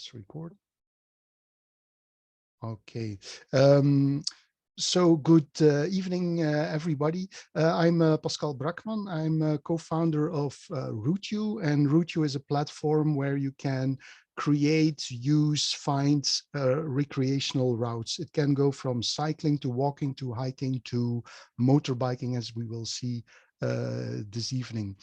Let's record. Okay. So good evening, everybody. I'm Pascal Brakman. I'm a co-founder of RouteYou, and RouteYou is a platform where you can create, use, find recreational routes. It can go from cycling to walking to hiking to motorbiking, as we will see this evening.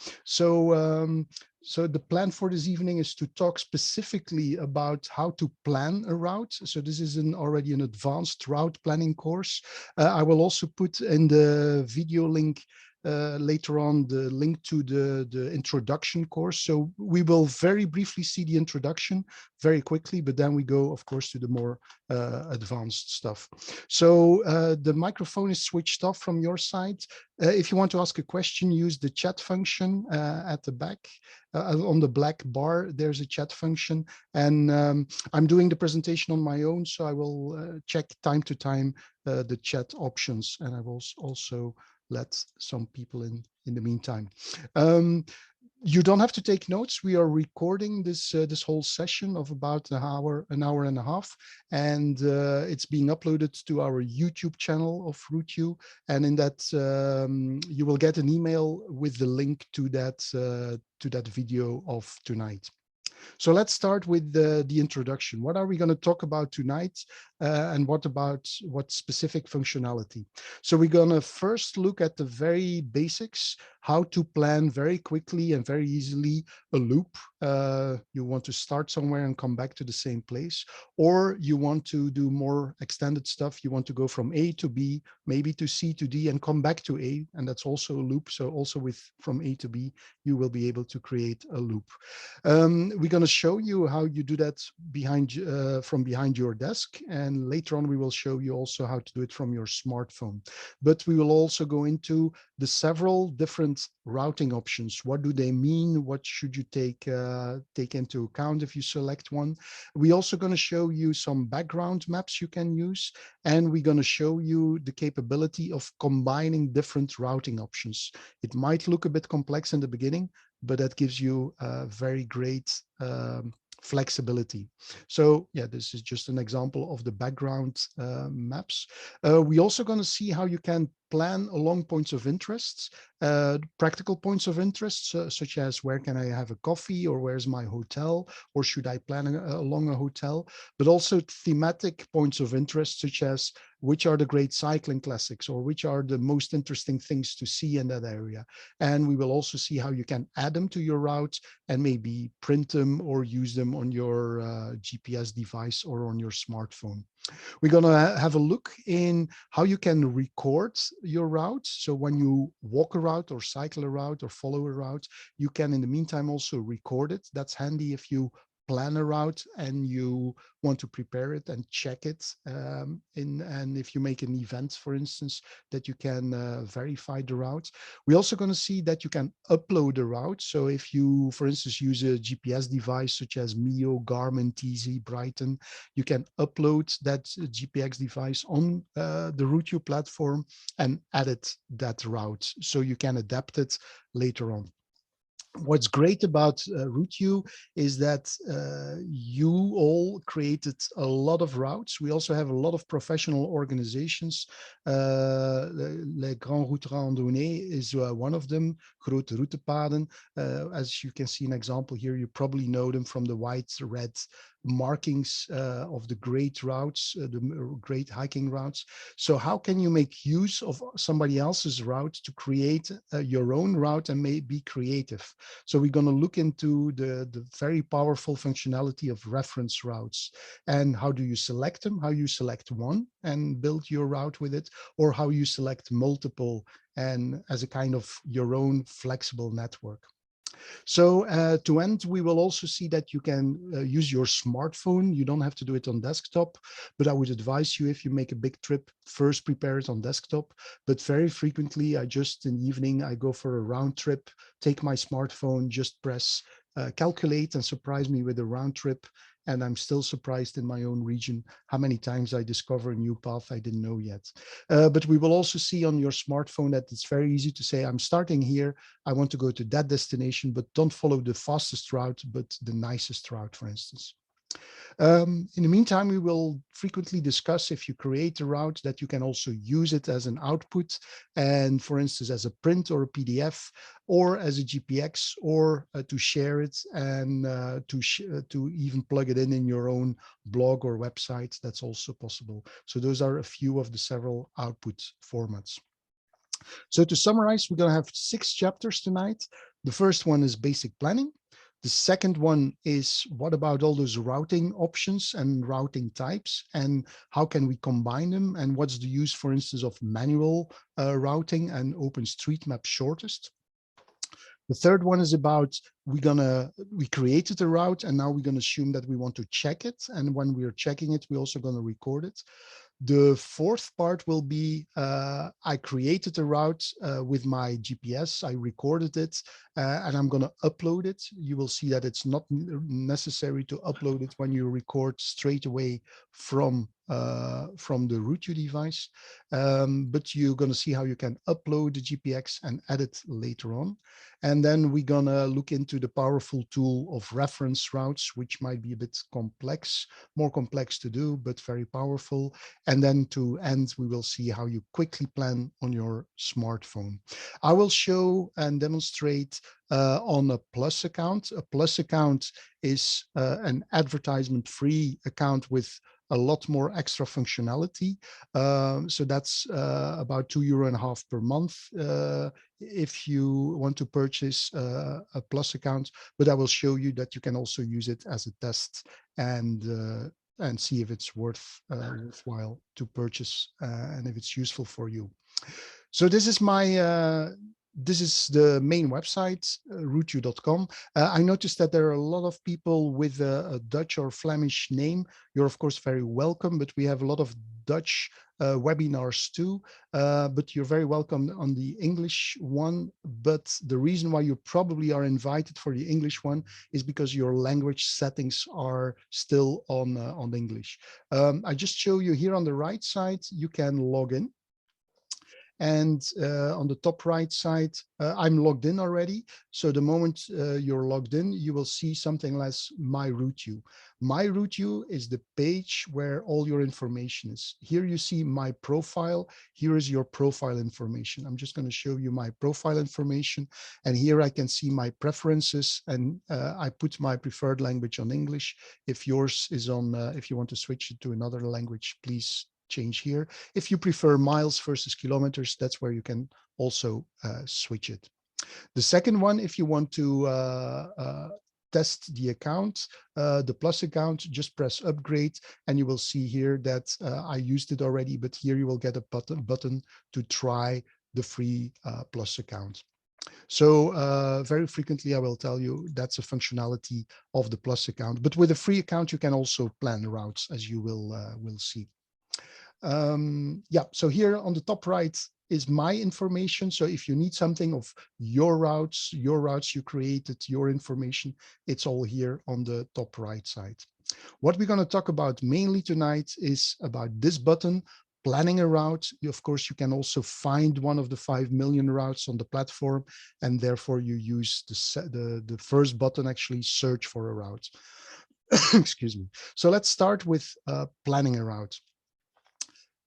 So the plan for this evening is to talk specifically about how to plan a route. So this is already an advanced route planning course. I will also put in the video link later on the link to the introduction course. So we will very briefly see the introduction very quickly, but then we go, of course, to the more advanced stuff. So the microphone is switched off from your side. If you want to ask a question, use the chat function at the back. On the black bar, there's a chat function. And I'm doing the presentation on my own, so I will check time to time the chat options. And I will also let some people in the meantime. You don't have to take notes. We are recording this this whole session of about an hour and a half, and it's being uploaded to our YouTube channel of RouteYou. And in that, you will get an email with the link to that video of tonight. So let's start with the introduction. What are we going to talk about tonight, and what specific functionality? So we're going to first look at the very basics, how to plan very quickly and very easily a loop. You want to start somewhere and come back to the same place, or you want to do more extended stuff. You want to go from A to B, maybe to C to D, and come back to A, and that's also a loop. So also from A to B, you will be able to create a loop. We're going to show you how you do that from behind your desk, and later on we will show you also how to do it from your smartphone. But we will also go into the several different routing options. What do they mean? What should you take into account if you select one? We're also going to show you some background maps you can use, and we're going to show you the capability of combining different routing options. It might look a bit complex in the beginning, but that gives you very great flexibility. So yeah, this is just an example of the background maps. We're also going to see how you can plan along points of interest, practical points of interest, such as where can I have a coffee, or where's my hotel, or should I plan along a hotel, but also thematic points of interest, such as which are the great cycling classics, or which are the most interesting things to see in that area. And we will also see how you can add them to your route and maybe print them or use them on your GPS device or on your smartphone. We're going to have a look in how you can record your route. So when you walk a route or cycle a route or follow a route, you can in the meantime also record it. That's handy if you plan a route and you want to prepare it and check it. And if you make an event, for instance, that you can verify the route. We're also going to see that you can upload a route. So if you, for instance, use a GPS device such as Mio, Garmin, TZ, Brighton, you can upload that GPS device on the RouteYou platform and edit that route so you can adapt it later on. What's great about RouteYou is that you all created a lot of routes. We also have a lot of professional organizations. Les Grands Routes Randonnées is one of them, Grote Routepaden. As you can see an example here, you probably know them from the white, red markings of the great routes, the great hiking routes. So how can you make use of somebody else's route to create your own route and be creative? So we're going to look into the very powerful functionality of reference routes, and how do you select them, how you select one and build your route with it, or how you select multiple and as a kind of your own flexible network. So to end, we will also see that you can use your smartphone. You don't have to do it on desktop, but I would advise you, if you make a big trip, first prepare it on desktop. But very frequently, in the evening, I go for a round trip, take my smartphone, just press calculate and surprise me with a round trip. And I'm still surprised in my own region how many times I discover a new path I didn't know yet. But we will also see on your smartphone that it's very easy to say, I'm starting here, I want to go to that destination, but don't follow the fastest route, but the nicest route, for instance. In the meantime, we will frequently discuss if you create a route that you can also use it as an output, and for instance, as a print or a PDF, or as a GPX, or to share it and to even plug it in your own blog or website. That's also possible. So those are a few of the several output formats. So to summarize, we're going to have 6 chapters tonight. The first one is basic planning. The second one is what about all those routing options and routing types, and how can we combine them, and what's the use, for instance, of manual routing and OpenStreetMap shortest. The third one is about we created a route and now we're going to assume that we want to check it, and when we're checking it, we're also going to record it. The fourth part will be I created a route with my GPS. I recorded it and I'm going to upload it. You will see that it's not necessary to upload it when you record straight away from the RouteYou device. But you're going to see how you can upload the GPX and edit later on. And then we're going to look into the powerful tool of reference routes, which might be a bit complex, more complex to do, but very powerful. And then to end, we will see how you quickly plan on your smartphone. I will show and demonstrate on a Plus account. A Plus account is an advertisement-free account with a lot more extra functionality. So that's about €2.50 per month if you want to purchase a Plus account. But I will show you that you can also use it as a test and see if it's worthwhile to purchase and if it's useful for you. So this is this is the main website, routeyou.com. I noticed that there are a lot of people with a Dutch or Flemish name. You're of course very welcome, but we have a lot of Dutch webinars too. But you're very welcome on the English one. But the reason why you probably are invited for the English one is because your language settings are still on English. I just show you here on the right side, you can log in. And on the top right side, I'm logged in already. So the moment you're logged in, you will see something like My RouteYou. My RouteYou is the page where all your information is. Here you see my profile. Here is your profile information. I'm just going to show you my profile information. And here I can see my preferences. And I put my preferred language on English. If yours is on, if you want to switch it to another language, please change here. If you prefer miles versus kilometers, that's where you can also switch it. The second one, if you want to test the account, the Plus account, just press upgrade and you will see here that I used it already, but here you will get a button to try the free Plus account. So very frequently I will tell you that's a functionality of the Plus account, but with a free account you can also plan routes, as you will see. Yeah, so here on the top right is my information. So if you need something of your routes you created, your information, it's all here on the top right side. What we're going to talk about mainly tonight is about this button, planning a route. Of course, you can also find one of the 5 million routes on the platform, and therefore you use the first button, actually search for a route. Excuse me. So let's start with planning a route.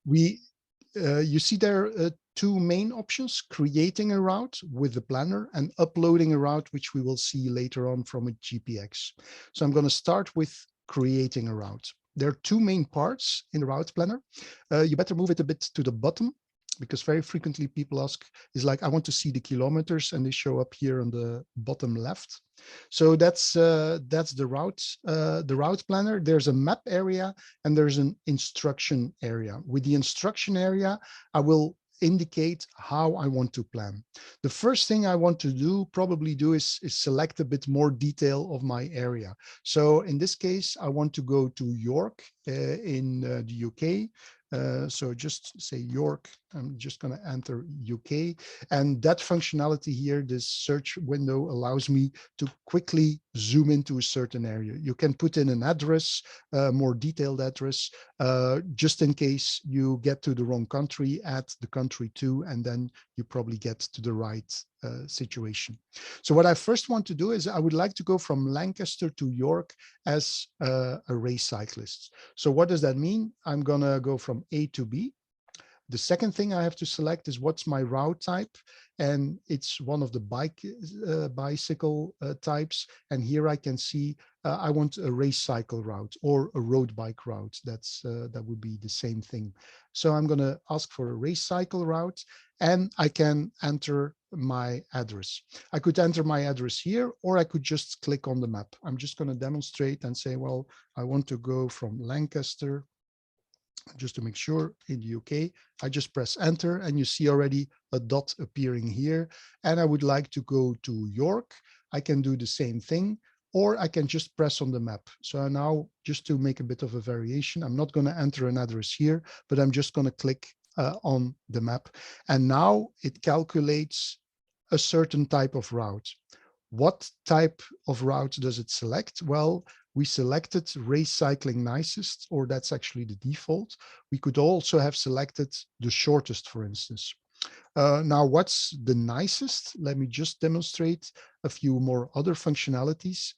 You see there two main options: creating a route with the planner and uploading a route, which we will see later on from a GPX. So I'm going to start with creating a route. There are two main parts in the route planner. You better move it a bit to the bottom, because very frequently people ask, is like, I want to see the kilometers, and they show up here on the bottom left. So that's the route planner. There's a map area and there's an instruction area. With the instruction area, I will indicate how I want to plan. The first thing I want to probably do is select a bit more detail of my area. So in this case, I want to go to York in the UK. So just say York I'm just going to enter UK, and that functionality here, this search window, allows me to quickly zoom into a certain area. You can put in an address, a more detailed address, just in case you get to the wrong country, add the country too, and then you probably get to the right situation. So what I first want to do is I would like to go from Lancaster to York as a race cyclist. So what does that mean? I'm going to go from A to B. The second thing I have to select is what's my route type, and it's one of the bicycle types. And here I can see I want a race cycle route or a road bike route. That would be the same thing. So I'm going to ask for a race cycle route, and I can enter my address. I could enter my address here, or I could just click on the map. I'm just going to demonstrate and say, well, I want to go from Lancaster, just to make sure, in the UK. I just press enter, and you see already a dot appearing here. And I would like to go to York. I can do the same thing, or I can just press on the map. So now, just to make a bit of a variation, I'm not going to enter an address here, but I'm just going to click on the map. And now it calculates a certain type of route. What type of route does it select? Well, we selected race cycling nicest, or that's actually the default. We could also have selected the shortest, for instance. Now, what's the nicest? Let me just demonstrate a few more other functionalities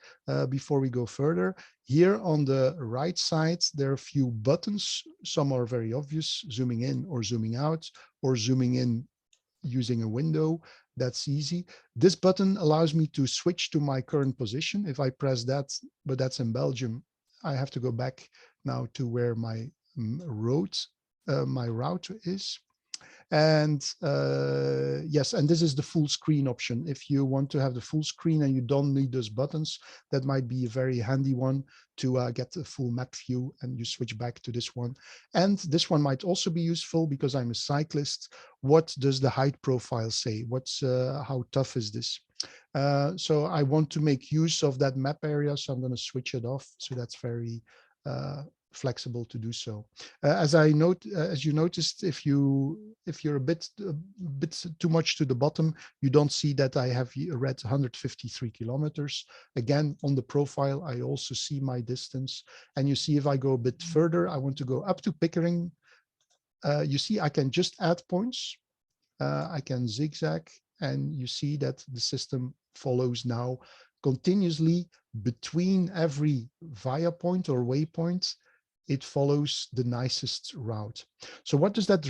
before we go further. Here on the right side, there are a few buttons. Some are very obvious, zooming in or zooming out, or zooming in using a window. That's easy. This button allows me to switch to my current position. If I press that, but that's in Belgium, I have to go back now to where my route is. And yes, and this is the full screen option. If you want to have the full screen and you don't need those buttons, that might be a very handy one to get a full map view, and you switch back to this one. And this one might also be useful because I'm a cyclist. What does the height profile say? How tough is this? So I want to make use of that map area, so I'm going to switch it off. So that's very flexible to do so. As you noticed, if you're a bit too much to the bottom, you don't see that I have read 153 kilometers. Again, on the profile, I also see my distance, and you see if I go a bit further, I want to go up to Pickering. You see, I can just add points. I can zigzag, and you see that the system follows now continuously between every via point or waypoint. It follows the nicest route. So what does that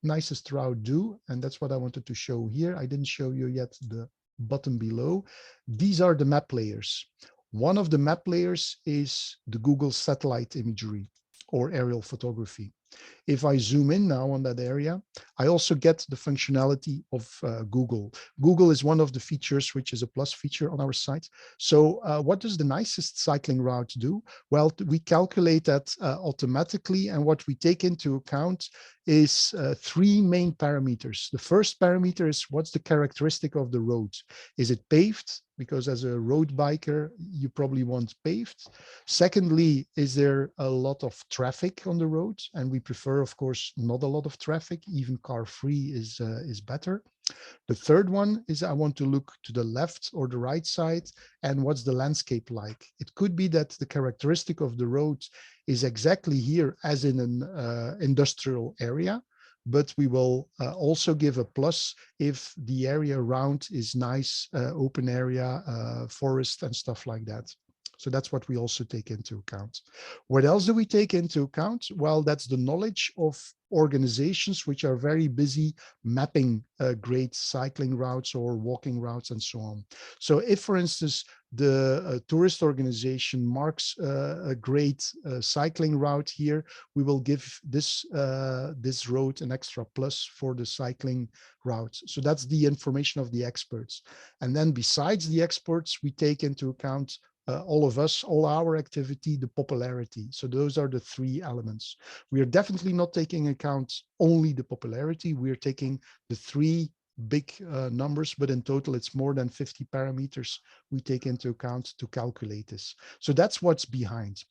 nicest route do? And that's what I wanted to show here. I didn't show you yet the button below. These are the map layers. One of the map layers is the Google satellite imagery or aerial photography. If I zoom in now on that area, I also get the functionality of Google. Google is one of the features, which is a plus feature on our site. So what does the nicest cycling route do? Well, we calculate that automatically. And what we take into account is three main parameters. The first parameter is what's the characteristic of the road? Is it paved? Because as a road biker, you probably want paved. Secondly, is there a lot of traffic on the road? And we prefer, of course, not a lot of traffic. Even car-free is better. The third one is I want to look to the left or the right side, and what's the landscape like? It could be that the characteristic of the road is exactly here as in an industrial area, but we will also give a plus if the area around is nice, open area, forest and stuff like that. So that's what we also take into account. What else do we take into account? Well, that's the knowledge of organizations which are very busy mapping great cycling routes or walking routes and so on. So if, for instance, the tourist organization marks a great cycling route here, we will give this road an extra plus for the cycling route. So that's the information of the experts. And then besides the experts, we take into account all of us, all our activity, the popularity. So those are the three elements. We are definitely not taking account only the popularity. We are taking the three big numbers, but in total, it's more than 50 parameters we take into account to calculate this. So that's what's behind.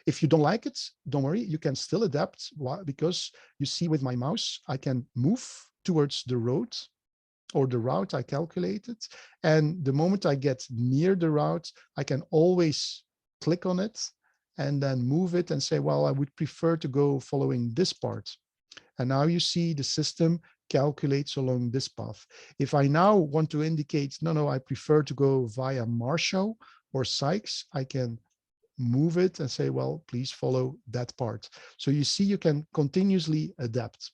If you don't like it, don't worry, you can still adapt. Why? Because you see with my mouse, I can move towards the road or the route I calculated. And the moment I get near the route, I can always click on it and then move it and say, well, I would prefer to go following this part. And now you see the system calculates along this path. If I now want to indicate, no, I prefer to go via Marshall or Sykes, I can move it and say, well, please follow that part. So you see, you can continuously adapt.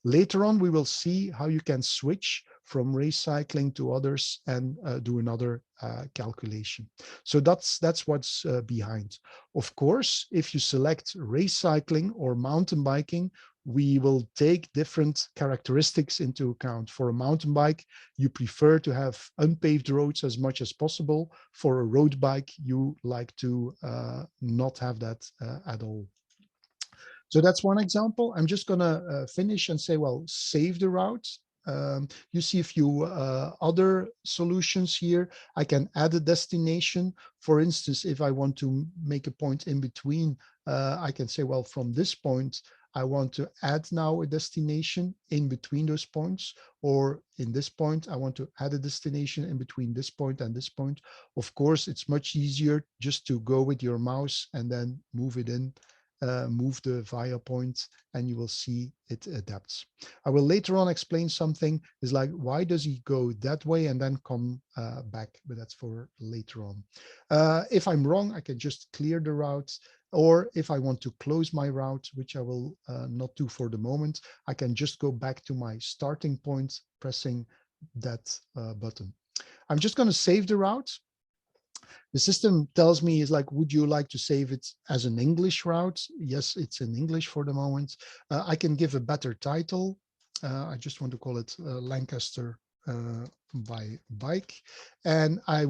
Later on, we will see how you can switch from race cycling to others and do another calculation. So that's what's behind. Of course, if you select race cycling or mountain biking, we will take different characteristics into account. For a mountain bike, you prefer to have unpaved roads as much as possible. For a road bike, you like to not have that at all. So that's one example. I'm just going to finish and say, well, save the route. You see a few other solutions here. I can add a destination. For instance, if I want to make a point in between, I can say, well, from this point, I want to add now a destination in between those points, or in this point, I want to add a destination in between this point and this point. Of course, it's much easier just to go with your mouse and then move it in. Move the via point and you will see it adapts. I will later on explain something is like, why does he go that way and then come back? But that's for later on. If I'm wrong, I can just clear the route. Or if I want to close my route, which I will not do for the moment, I can just go back to my starting point, pressing that button. I'm just going to save the route. The system tells me is like, would you like to save it as an English route? Yes, it's in English for the moment. I can give a better title. I just want to call it Lancaster by bike. And I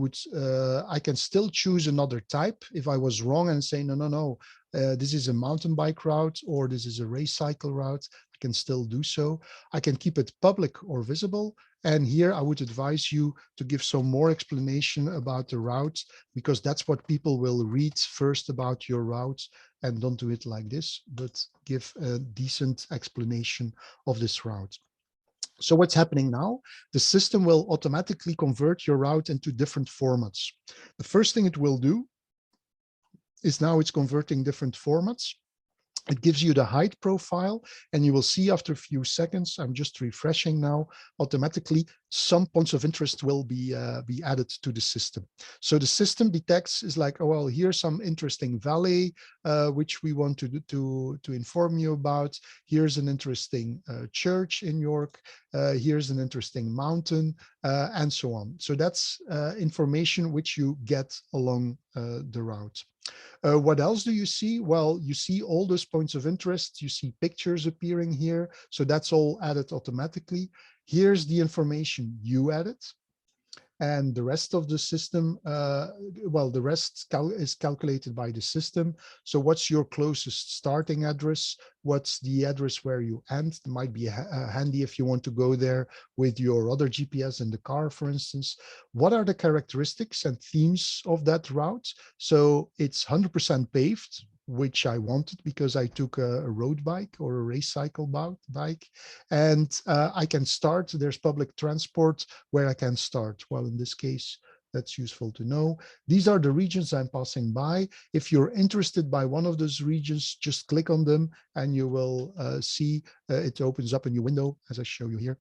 can still choose another type if I was wrong and say, no, this is a mountain bike route or this is a race cycle route. I can still do so. I can keep it public or visible. And here I would advise you to give some more explanation about the route, because that's what people will read first about your route, and don't do it like this, but give a decent explanation of this route. So what's happening now? The system will automatically convert your route into different formats. The first thing it will do is now it's converting different formats. It gives you the height profile, and you will see after a few seconds, I'm just refreshing now, automatically some points of interest will be added to the system. So the system detects is like, oh, well, here's some interesting valley, which we want to inform you about. Here's an interesting church in York. Here's an interesting mountain, and so on. So that's information which you get along the route. What else do you see? Well, you see all those points of interest. You see pictures appearing here. So that's all added automatically. Here's the information you added. And the rest of the system, well, the rest is calculated by the system. So what's your closest starting address? What's the address where you end? It might be handy if you want to go there with your other GPS in the car, for instance. What are the characteristics and themes of that route? So it's 100% paved, which I wanted because I took a road bike or a race cycle bike. And I can start, there's public transport where I can start. Well, in this case, that's useful to know. These are the regions I'm passing by. If you're interested by one of those regions, just click on them and you will see it opens up a new window, as I show you here.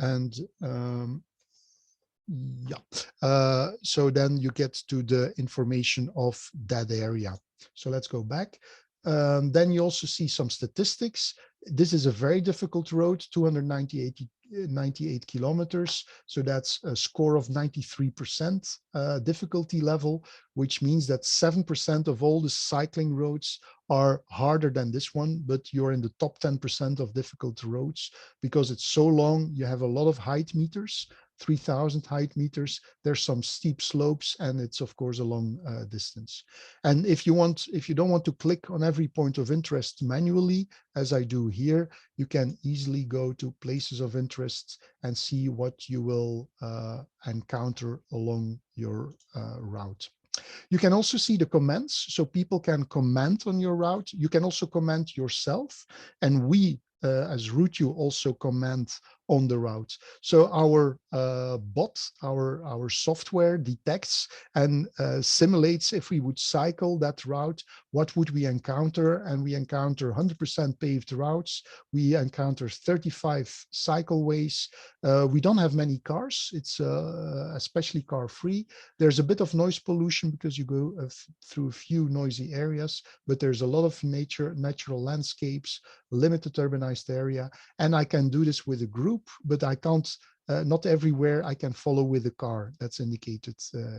And so then you get to the information of that area. So let's go back. Then you also see some statistics. This is a very difficult road, 298 kilometers. So that's a score of 93% difficulty level, which means that 7% of all the cycling roads are harder than this one, but you're in the top 10% of difficult roads because it's so long. You have a lot of height meters, 3,000 height meters. There's some steep slopes, and it's of course a long distance. And if you don't want to click on every point of interest manually, as I do here, you can easily go to places of interest and see what you will encounter along your route. You can also see the comments, so people can comment on your route. You can also comment yourself, and we as RouteYou also comment on the route. So our bot, our software detects and simulates if we would cycle that route, what would we encounter? And we encounter 100% paved routes. We encounter 35 cycleways. We don't have many cars. It's especially car free. There's a bit of noise pollution because you go through a few noisy areas, but there's a lot of natural landscapes, limited urbanized area. And I can do this with a group, but I can't, not everywhere I can follow with a car. That's indicated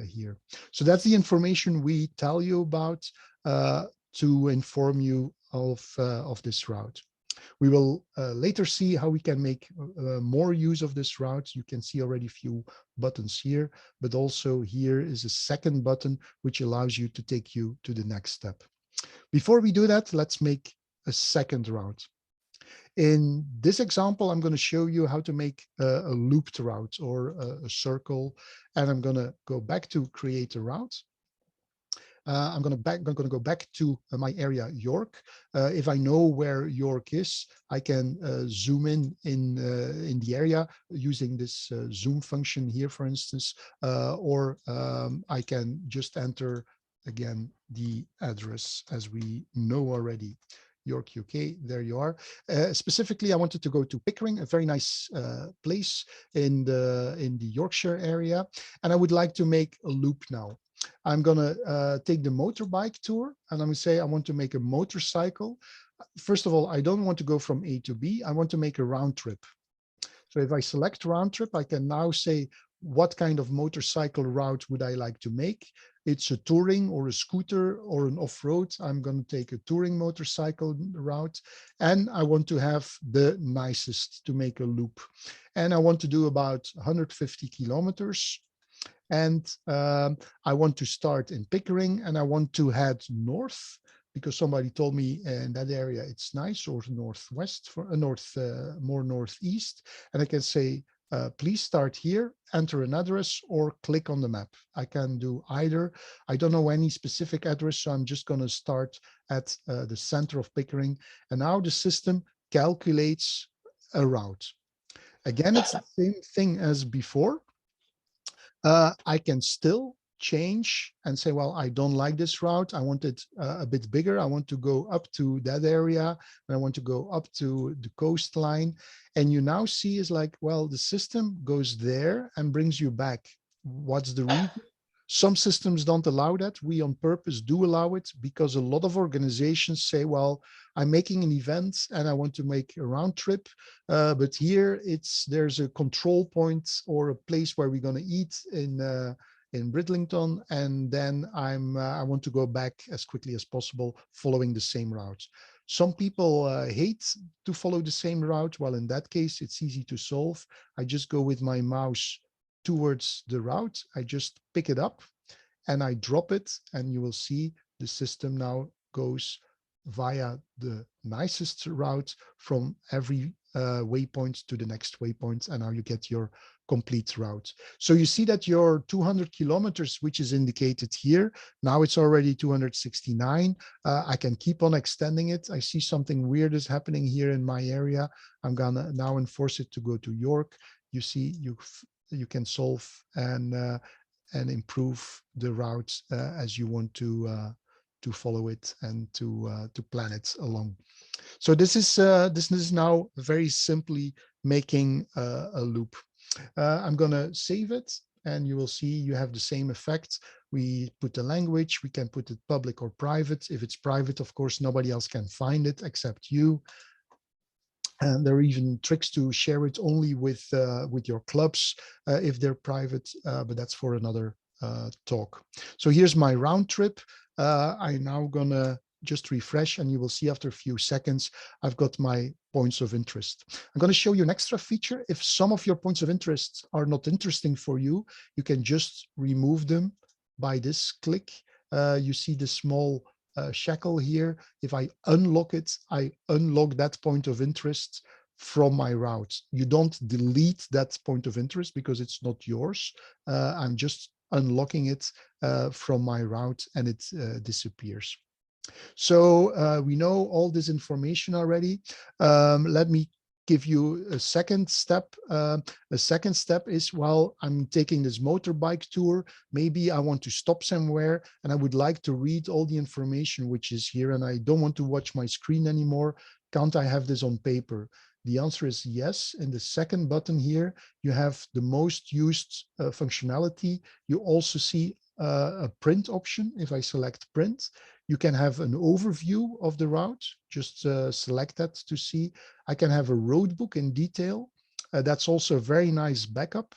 here. So that's the information we tell you about to inform you of this route. We will later see how we can make more use of this route. You can see already a few buttons here, but also here is a second button which allows you to take you to the next step. Before we do that, let's make a second route. In this example, I'm going to show you how to make a looped route or a circle, and I'm going to go back to create a route. I'm going to go back to my area, York. If I know where York is, I can zoom in the area using this zoom function here, for instance, or I can just enter again the address as we know already. York, UK, there you are. Specifically, I wanted to go to Pickering, a very nice place in the Yorkshire area, and I would like to make a loop now. I'm going to take the motorbike tour, and I'm going to say I want to make a motorcycle. First of all, I don't want to go from A to B. I want to make a round trip. So if I select round trip, I can now say what kind of motorcycle route would I like to make. It's a touring or a scooter or an off-road. I'm going to take a touring motorcycle route, and I want to have the nicest to make a loop. And I want to do about 150 kilometers. And I want to start in Pickering, and I want to head north because somebody told me in that area it's nice, or northwest, for more northeast. And I can say, please start here, enter an address, or click on the map. I can do either. I don't know any specific address, so I'm just going to start at the center of Pickering. And now the system calculates a route. Again, it's the same thing as before. I can still change and say, well, I don't like this route. I want it a bit bigger. I want to go up to that area, and I want to go up to the coastline. And you now see is like, well, the system goes there and brings you back. What's the reason? Some systems don't allow that. We on purpose do allow it because a lot of organizations say, well, I'm making an event and I want to make a round trip. But here there's a control point or a place where we're going to eat in Bridlington. And then I want to go back as quickly as possible following the same route. Some people hate to follow the same route. Well, in that case, it's easy to solve. I just go with my mouse towards the route. I just pick it up and I drop it, and you will see the system now goes via the nicest route from every waypoint to the next waypoint, and now you get your complete route. So you see that your 200 kilometers, which is indicated here, now it's already 269. I can keep on extending it. I see something weird is happening here in my area. I'm gonna now enforce it to go to York. You see, you can solve and improve the route as you want to follow it and to plan it along. So this is now very simply making a loop. I'm going to save it, and you will see you have the same effect. We put the language, we can put it public or private. If it's private, of course, nobody else can find it except you. And there are even tricks to share it only with your clubs if they're private, but that's for another talk. So here's my round trip. I'm now gonna just refresh, and you will see after a few seconds, I've got my points of interest. I'm going to show you an extra feature. If some of your points of interest are not interesting for you, you can just remove them by this click. You see the small shackle here. If I unlock it, I unlock that point of interest from my route. You don't delete that point of interest because it's not yours. I'm just unlocking it from my route, and it disappears. So we know all this information already. Let me give you a second step. A second step is, while I'm taking this motorbike tour, maybe I want to stop somewhere and I would like to read all the information which is here, and I don't want to watch my screen anymore. Can't I have this on paper? The answer is yes. In the second button here, you have the most used functionality. You also see a print option. If I select print, you can have an overview of the route. Just select that to see. I can have a road book in detail. That's also a very nice backup,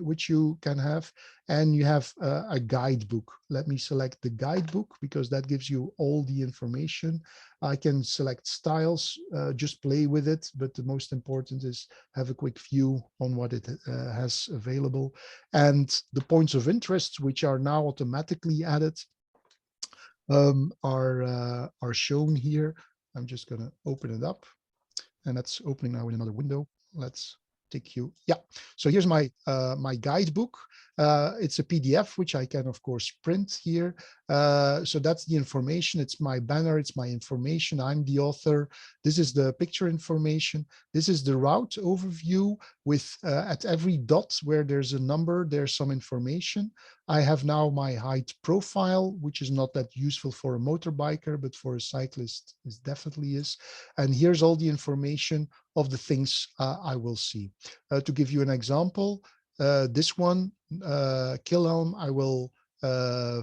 which you can have. And you have a guidebook. Let me select the guidebook because that gives you all the information. I can select styles, just play with it. But the most important is have a quick view on what it has available. And the points of interest, which are now automatically added, are shown here. I'm just going to open it up, and that's opening now in another window. Let's take you. Yeah. So here's my my guidebook. It's a PDF, which I can, of course, print here. So that's the information. It's my banner. It's my information. I'm the author. This is the picture information. This is the route overview with at every dot where there's a number, there's some information. I have now my height profile, which is not that useful for a motorbiker, but for a cyclist, it definitely is. And here's all the information of the things I will see. To give you an example, this one, Kilhelm, I will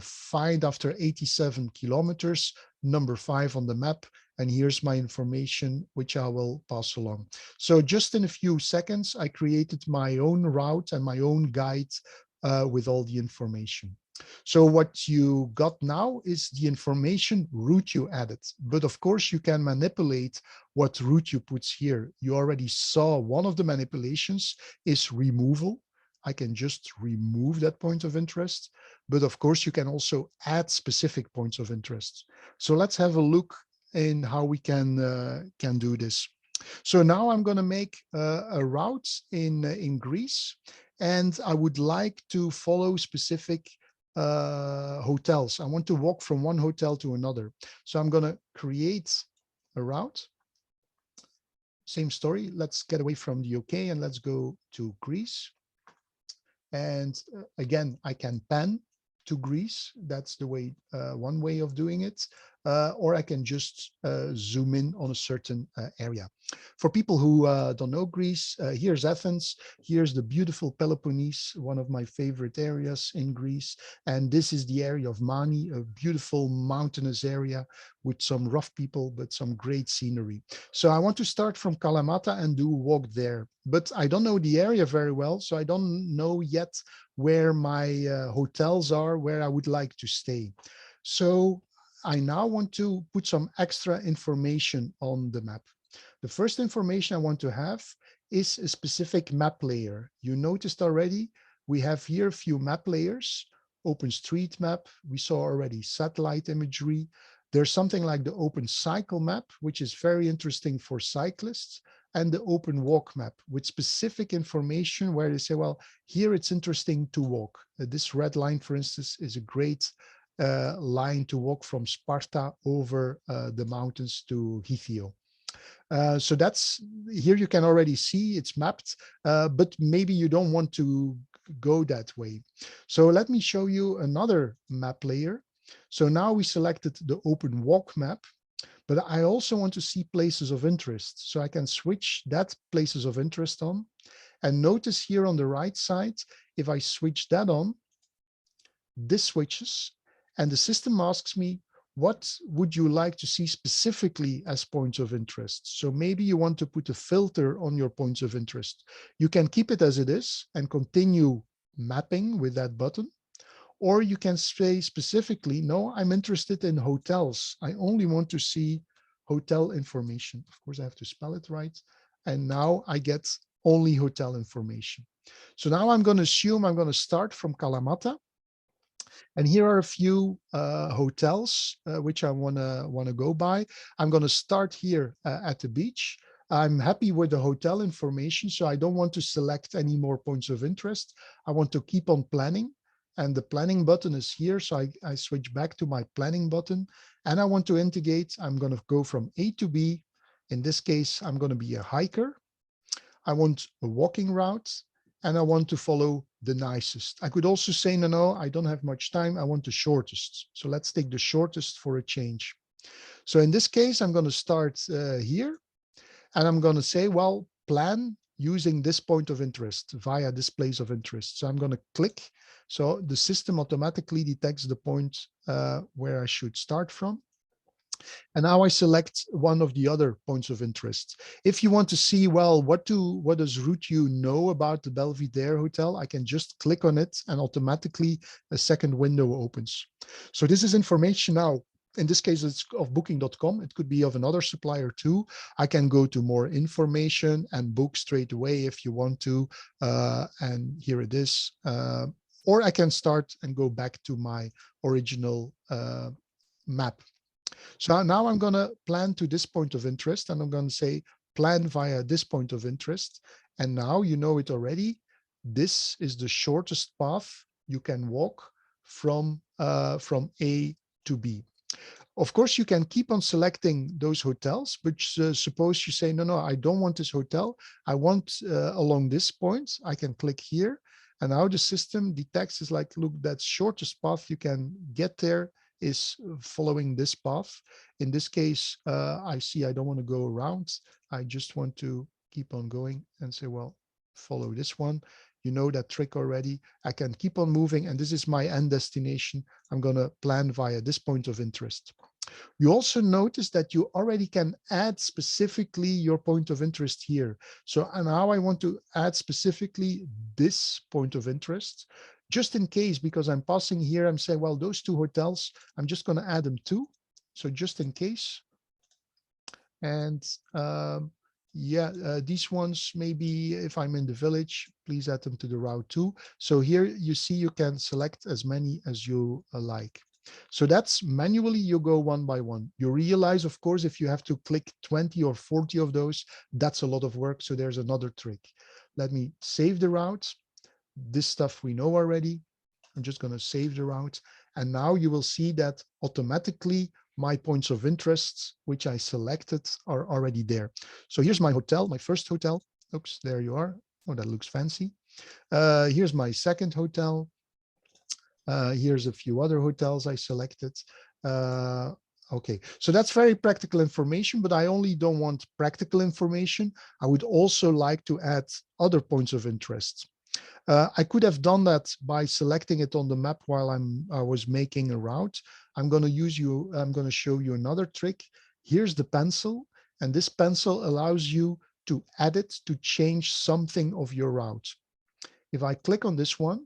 find after 87 kilometers, number 5 on the map. And here's my information, which I will pass along. So just in a few seconds, I created my own route and my own guide with all the information. So what you got now is the information RouteYou added. But of course, you can manipulate what RouteYou puts here. You already saw one of the manipulations is removal. I can just remove that point of interest. But of course, you can also add specific points of interest. So let's have a look in how we can do this. So now I'm going to make a route in Greece, and I would like to follow specific hotels. I want to walk from one hotel to another. So I'm going to create a route. Same story. Let's get away from the UK and let's go to Greece. And again, I can pan to Greece. That's the way, one way of doing it. Or I can just zoom in on a certain area. For people who don't know Greece, here's Athens. Here's the beautiful Peloponnese, one of my favorite areas in Greece. And this is the area of Mani, a beautiful mountainous area with some rough people, but some great scenery. So I want to start from Kalamata and do a walk there. But I don't know the area very well, so I don't know yet where my hotels are, where I would like to stay. So I now want to put some extra information on the map. The first information I want to have is a specific map layer. You noticed already, we have here a few map layers. OpenStreetMap, we saw already satellite imagery. There's something like the OpenCycleMap, which is very interesting for cyclists, and the OpenWalkMap with specific information where they say, well, here it's interesting to walk. This red line, for instance, is a great line to walk from Sparta over the mountains to Hithio. So that's, here you can already see it's mapped, but maybe you don't want to go that way. So let me show you another map layer. So now we selected the open walk map, but I also want to see places of interest. So I can switch that places of interest on. And notice here on the right side, if I switch that on, this switches, and the system asks me, what would you like to see specifically as points of interest? So maybe you want to put a filter on your points of interest. You can keep it as it is and continue mapping with that button. Or you can say specifically, no, I'm interested in hotels. I only want to see hotel information. Of course, I have to spell it right. And now I get only hotel information. So now I'm going to assume I'm going to start from Kalamata. And here are a few hotels which I want to go by. I'm going to start here at the beach. I'm happy with the hotel information, so I don't want to select any more points of interest. I want to keep on planning. and the planning button is here. So I switch back to my planning button, and I want to indicate I'm going to go from A to B. In this case, I'm going to be a hiker. I want a walking route, and I want to follow the nicest. I could also say, no, I don't have much time. I want the shortest. So let's take the shortest for a change. So in this case, I'm going to start here, and I'm going to say, well, plan using this point of interest via this place of interest. So I'm going to click. So the system automatically detects the point where I should start from. And now I select one of the other points of interest. If you want to see, well, what does RouteYou know about the Belvedere Hotel, I can just click on it and automatically a second window opens. So this is information now. In this case, it's of booking.com. It could be of another supplier too. I can go to more information and book straight away if you want to. And here it is. Or I can start and go back to my original map. So now I'm going to plan to this point of interest, and I'm going to say plan via this point of interest. And now you know it already. This is the shortest path you can walk from A to B. Of course, you can keep on selecting those hotels, but suppose you say, no, I don't want this hotel. I want along this point. I can click here. And now the system detects is like, look, that shortest path you can get there is following this path. In this case, I see I don't want to go around. I just want to keep on going and say, well, follow this one. You know that trick already. I can keep on moving, and this is my end destination. I'm going to plan via this point of interest. You also notice that you already can add specifically your point of interest here. So now I want to add specifically this point of interest, just in case, because I'm passing here, I'm saying, well, those two hotels, I'm just going to add them too. So just in case. And yeah, these ones, maybe if I'm in the village, please add them to the route too. So here you see you can select as many as you like. So that's manually, you go one by one. You realize, of course, if you have to click 20 or 40 of those, that's a lot of work. So there's another trick. Let me save the route. This stuff we know already. I'm just going to save the route. And now you will see that automatically my points of interest, which I selected, are already there. So here's my hotel, my first hotel. Oops, there you are. Oh, that looks fancy. Here's my second hotel. Here's a few other hotels I selected. Okay, so that's very practical information, but I only don't want practical information. I would also like to add other points of interest. I could have done that by selecting it on the map while I was making a route. I'm going to show you another trick. Here's the pencil, and this pencil allows you to edit, to change something of your route. If I click on this one,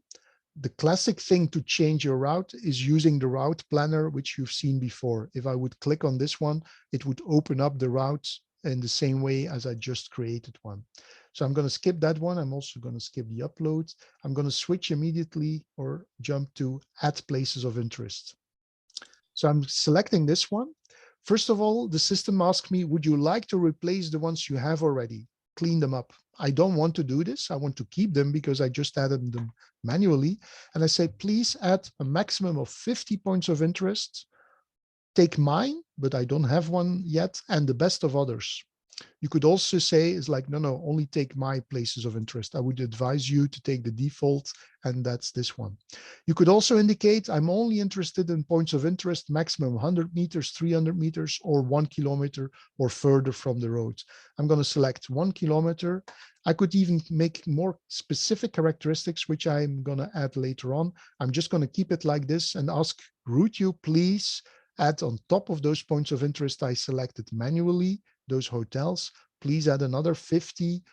the classic thing to change your route is using the route planner, which you've seen before. If I would click on this one, it would open up the route in the same way as I just created one. So I'm going to skip that one. I'm also going to skip the upload. I'm going to switch immediately or jump to add places of interest. So I'm selecting this one. First of all, the system asks me, would you like to replace the ones you have already? Clean them up. I don't want to do this. I want to keep them because I just added them manually. And I say, please add a maximum of 50 points of interest. Take mine, but I don't have one yet, and the best of others. You could also say is like, no, only take my places of interest. I would advise you to take the default, and that's this one. You could also indicate I'm only interested in points of interest, maximum 100 meters, 300 meters, or 1 kilometer or further from the road. I'm going to select 1 kilometer. I could even make more specific characteristics, which I'm going to add later on. I'm just going to keep it like this and ask RouteYou, please add on top of those points of interest I selected manually, those hotels, please add another 50,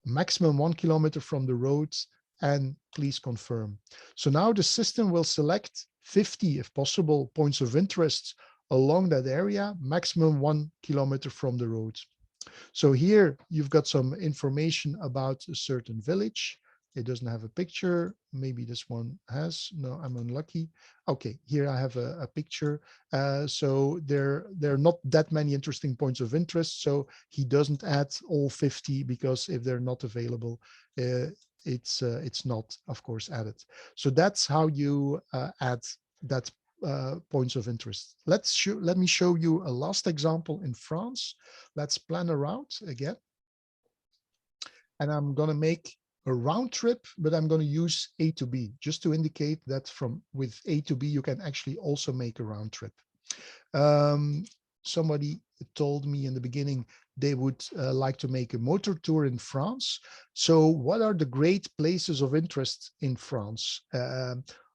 maximum 1 kilometer from the roads, and please confirm. So now the system will select 50, if possible, points of interest along that area, maximum 1 kilometer from the roads. So here you've got some information about a certain village. It doesn't have a picture. Maybe this one has. No, I'm unlucky. Okay, here I have a picture. So there are not that many interesting points of interest. So he doesn't add all 50 because if they're not available, it's not, of course, added. So that's how you add that points of interest. Let me show you a last example in France. Let's plan a route again. And I'm going to make a round trip, but I'm going to use A to B just to indicate that from with A to B, you can actually also make a round trip. Somebody told me in the beginning they would like to make a motor tour in France. So what are the great places of interest in France?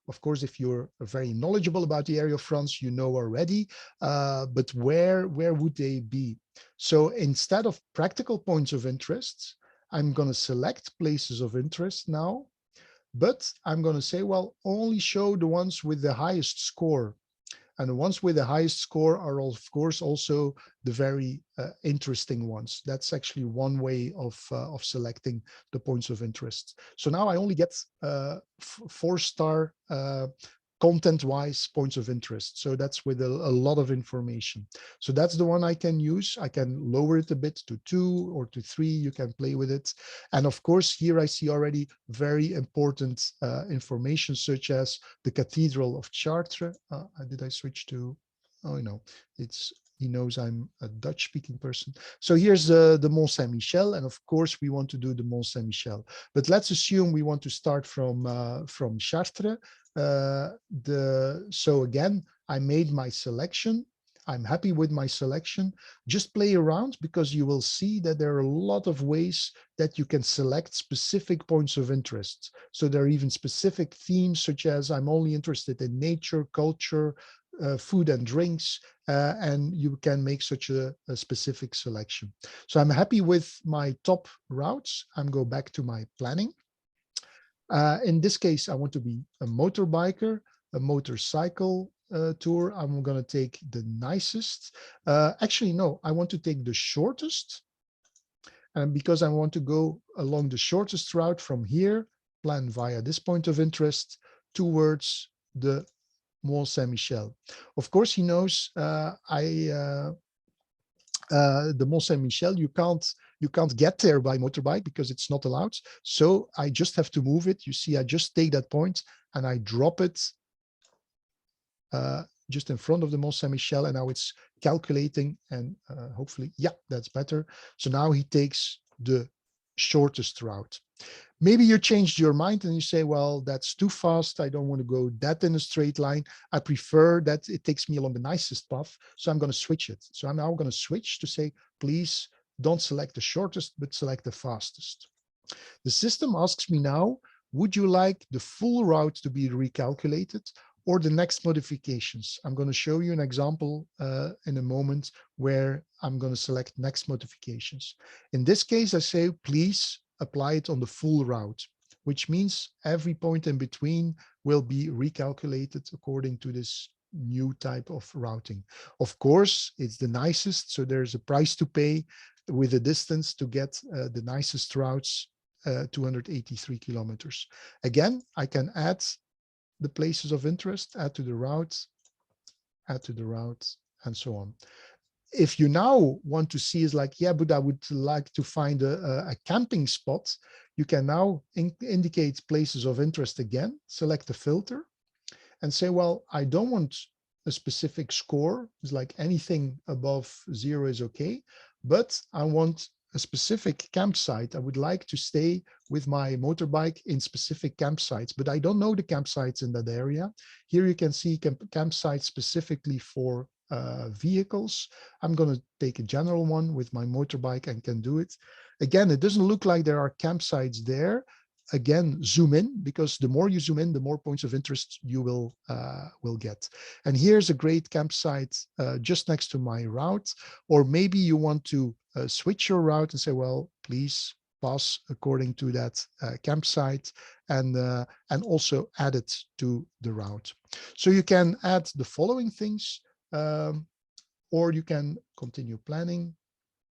Of course, if you're very knowledgeable about the area of France, you know already, but where would they be? So instead of practical points of interest, I'm going to select places of interest now, but I'm going to say, well, only show the ones with the highest score. And the ones with the highest score are, of course, also the very interesting ones. That's actually one way of selecting the points of interest. So now I only get 4-star content-wise points of interest. So that's with a lot of information. So that's the one I can use. I can lower it a bit to 2 or to 3. You can play with it. And of course, here I see already very important information, such as the Cathedral of Chartres. Did I switch to? Oh, no, he knows I'm a Dutch-speaking person. So here's the Mont Saint-Michel, and of course we want to do the Mont Saint-Michel. But let's assume we want to start from Chartres. So again, I made my selection. I'm happy with my selection. Just play around, because you will see that there are a lot of ways that you can select specific points of interest. So there are even specific themes, such as I'm only interested in nature, culture, food and drinks, and you can make such a specific selection. So I'm happy with my top routes. I'm go back to my planning. In this case, I want to be a motorbiker, a motorcycle tour. I'm going to take the nicest. Actually, no, I want to take the shortest. And because I want to go along the shortest route from here, plan via this point of interest towards the Mont Saint-Michel. Of course, he knows the Mont Saint-Michel, you can't get there by motorbike because it's not allowed. So I just have to move it. You see, I just take that point and I drop it just in front of the Mont Saint-Michel, and now it's calculating, and hopefully, yeah, that's better. So now he takes the shortest route. Maybe you changed your mind and you say, well, that's too fast. I don't want to go that in a straight line. I prefer that it takes me along the nicest path. So I'm going to switch it. So I'm now going to switch to say, please don't select the shortest, but select the fastest. The system asks me now, would you like the full route to be recalculated or the next modifications? I'm going to show you an example in a moment where I'm going to select next modifications. In this case, I say, please apply it on the full route, which means every point in between will be recalculated according to this new type of routing. Of course, it's the nicest, so there's a price to pay with a distance to get the nicest routes, 283 kilometers. Again, I can add the places of interest, add to the route, and so on. If you now want to see is like, yeah, but I would like to find a camping spot, you can now indicate places of interest again, select the filter and say, well, I don't want a specific score. It's like anything above 0 is okay, but I want a specific campsite. I would like to stay with my motorbike in specific campsites, but I don't know the campsites in that area. Here you can see campsites specifically for vehicles. I'm going to take a general one with my motorbike and can do it. Again, it doesn't look like there are campsites there. Again, zoom in, because the more you zoom in, the more points of interest you will get. And here's a great campsite just next to my route. Or maybe you want to switch your route and say, well, please pass according to that campsite, and also add it to the route. So you can add the following things, or you can continue planning.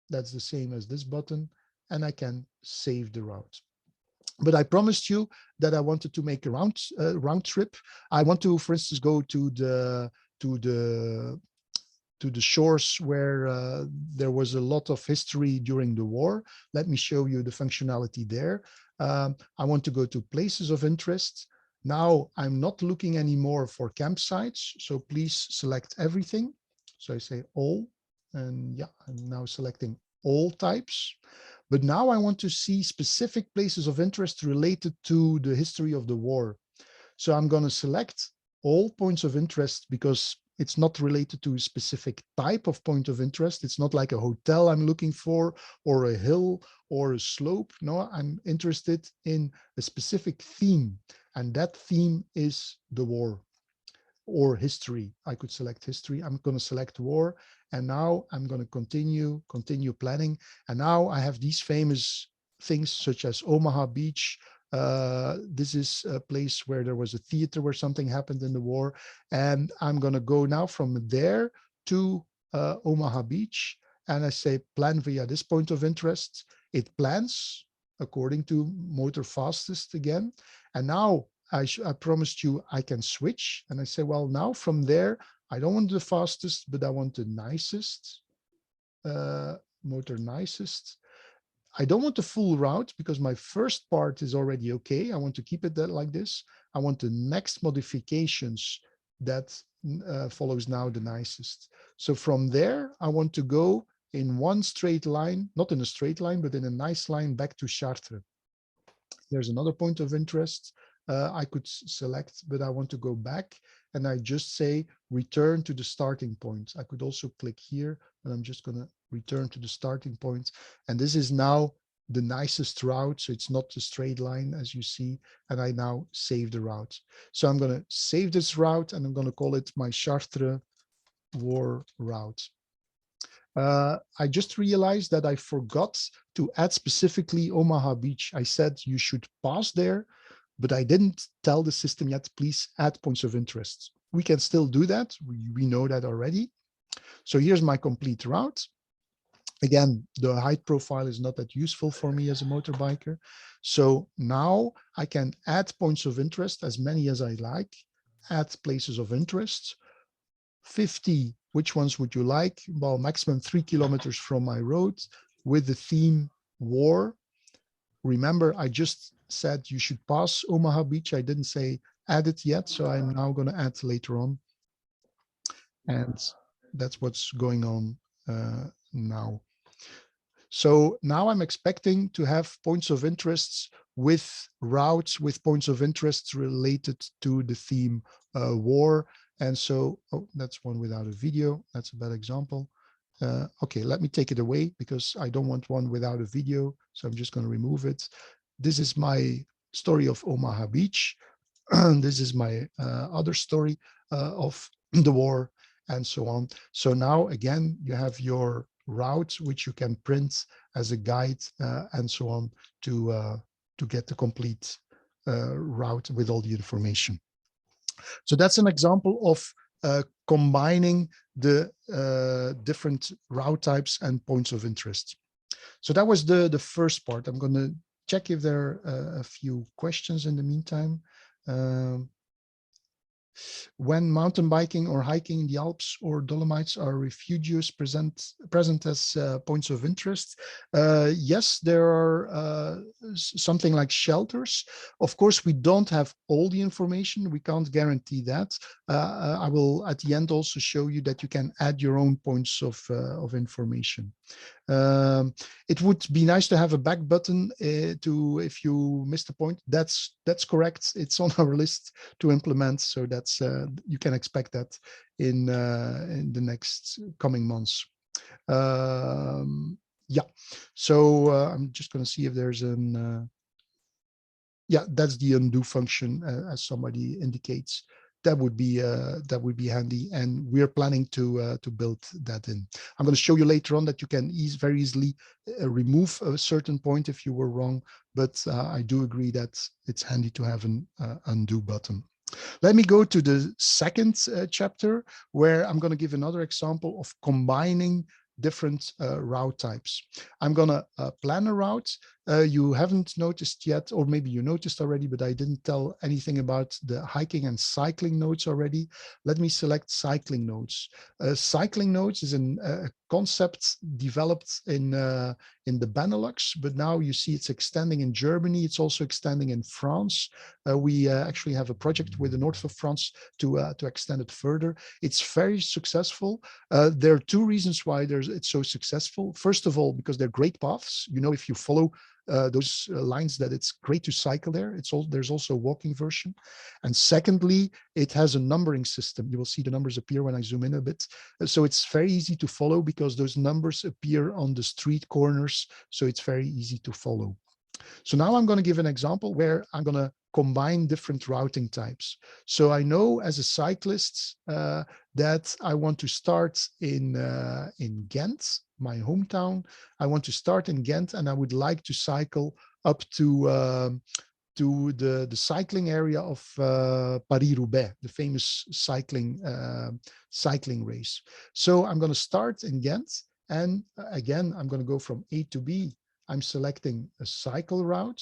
That's the same as this button, and I can save the route. But I promised you that I wanted to make a round trip. I want to, for instance, go to the shores where there was a lot of history during the war. Let me show you the functionality there. I want to go to places of interest. Now I'm not looking anymore for campsites, so please select everything. So I say all, and yeah, I'm now selecting all types. But now I want to see specific places of interest related to the history of the war. So I'm going to select all points of interest because it's not related to a specific type of point of interest. It's not like a hotel I'm looking for, or a hill, or a slope. No, I'm interested in a specific theme, and that theme is the war or history. I could select history. I'm going to select war, and now I'm going to continue planning. And now I have these famous things such as Omaha Beach. This is a place where there was a theater where something happened in the war. And I'm going to go now from there to Omaha Beach. And I say plan via this point of interest. It plans according to motor fastest again. And now I promised you I can switch. And I say, well, now from there, I don't want the fastest, but I want the nicest, motor nicest. I don't want the full route because my first part is already okay. I want to keep it that like this. I want the next modifications that follows now the nicest. So from there, I want to go in one straight line, not in a straight line, but in a nice line back to Chartres. There's another point of interest I could select, but I want to go back, and I just say return to the starting point. I could also click here, and I'm just going to return to the starting point. And this is now the nicest route. So it's not a straight line, as you see, and I now save the route. So I'm going to save this route, and I'm going to call it my Chartres war route. I just realized that I forgot to add specifically Omaha Beach. I said you should pass there, but I didn't tell the system yet, please add points of interest. We can still do that. We know that already. So here's my complete route. Again, the height profile is not that useful for me as a motorbiker. So now I can add points of interest, as many as I like, add places of interest. 50, which ones would you like? Well, maximum 3 kilometers from my road with the theme war. Remember, I just said you should pass Omaha Beach. I didn't say add it yet, so I'm now going to add later on. And that's what's going on now. So now I'm expecting to have points of interest with routes with points of interest related to the theme war. And so, oh, that's one without a video. That's a bad example. Okay, let me take it away because I don't want one without a video. So I'm just going to remove it. This is my story of Omaha Beach. This is my other story of the war and so on. So now, again, you have your route, which you can print as a guide and so on to get the complete route with all the information. So that's an example of combining the different route types and points of interest. So that was the first part. I'm going to check if there are a few questions in the meantime. When mountain biking or hiking in the Alps or Dolomites are refuges present as points of interest? Yes, there are something like shelters. Of course, we don't have all the information. We can't guarantee that. I will at the end also show you that you can add your own points of information. It would be nice to have a back button to if you missed a point. That's correct. It's on our list to implement, so that's you can expect that in the next coming months. Yeah, so I'm just going to see if there's an yeah, that's the undo function as somebody indicates. That would be handy, and we're planning to build that in. I'm going to show you later on that you can very easily remove a certain point if you were wrong, but I do agree that it's handy to have an undo button. Let me go to the second chapter, where I'm going to give another example of combining different route types. I'm gonna plan a route. You haven't noticed yet, or maybe you noticed already, but I didn't tell anything about the hiking and cycling nodes already. Let me select cycling nodes. Cycling nodes is a concept developed in the Benelux, but now you see it's extending in Germany. It's also extending in France. We actually have a project with the north of France to extend it further. It's very successful. There are two reasons why it's so successful. First of all, because they're great paths. You know, if you follow those lines, that it's great to cycle there. There's also a walking version. And secondly, it has a numbering system. You will see the numbers appear when I zoom in a bit. So it's very easy to follow because those numbers appear on the street corners. So it's very easy to follow. So now I'm going to give an example where I'm going to combine different routing types. So I know as a cyclist that I want to start in Ghent, my hometown. I want to start in Ghent, and I would like to cycle up to the cycling area of Paris-Roubaix, the famous cycling race. So I'm going to start in Ghent, and again, I'm going to go from A to B. I'm selecting a cycle route.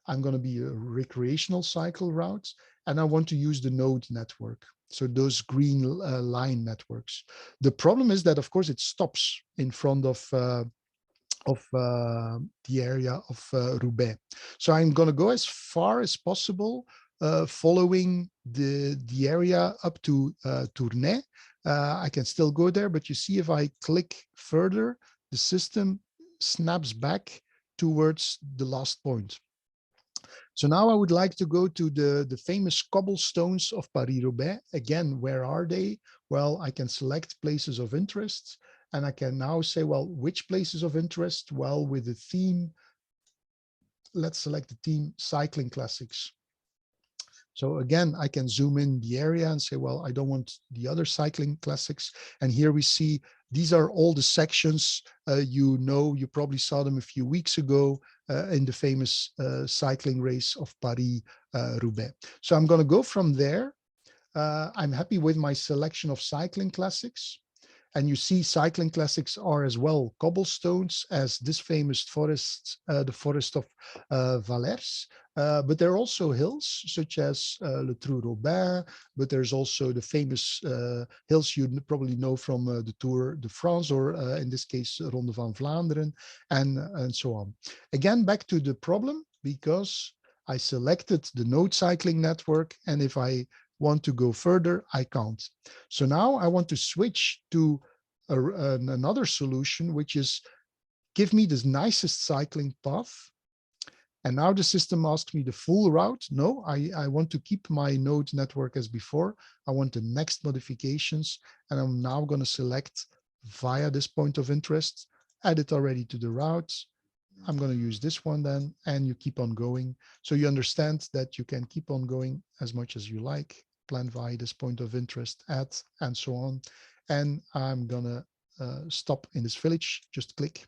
I'm going to be a recreational cycle route, and I want to use the node network. So those green line networks. The problem is that, of course, it stops in front of the area of Roubaix. So I'm going to go as far as possible, following the area up to Tournai. I can still go there, but you see if I click further, the system snaps back towards the last point. So now I would like to go to the famous cobblestones of Paris-Roubaix. Again, where are they? Well, I can select places of interest, and I can now say, well, which places of interest? Well, with the theme, let's select the theme cycling classics. So again, I can zoom in the area and say, well, I don't want the other cycling classics. And here we see these are all the sections. You probably saw them a few weeks ago in the famous cycling race of Paris-Roubaix. So I'm going to go from there. I'm happy with my selection of cycling classics. And you see cycling classics are as well cobblestones as this famous forest, the forest of Valers. But there are also hills such as Le Trou Robin, but there's also the famous hills you probably know from the Tour de France, or in this case, Ronde van Vlaanderen, and so on. Again, back to the problem, because I selected the node cycling network, and if I want to go further, I can't. So now I want to switch to another solution, which is give me this nicest cycling path. And now the system asks me the full route. No, I want to keep my node network as before. I want the next modifications, and I'm now going to select via this point of interest, add it already to the route. I'm going to use this one then, and you keep on going. So you understand that you can keep on going as much as you like, plan via this point of interest, add, and so on. And I'm going to stop in this village, just click.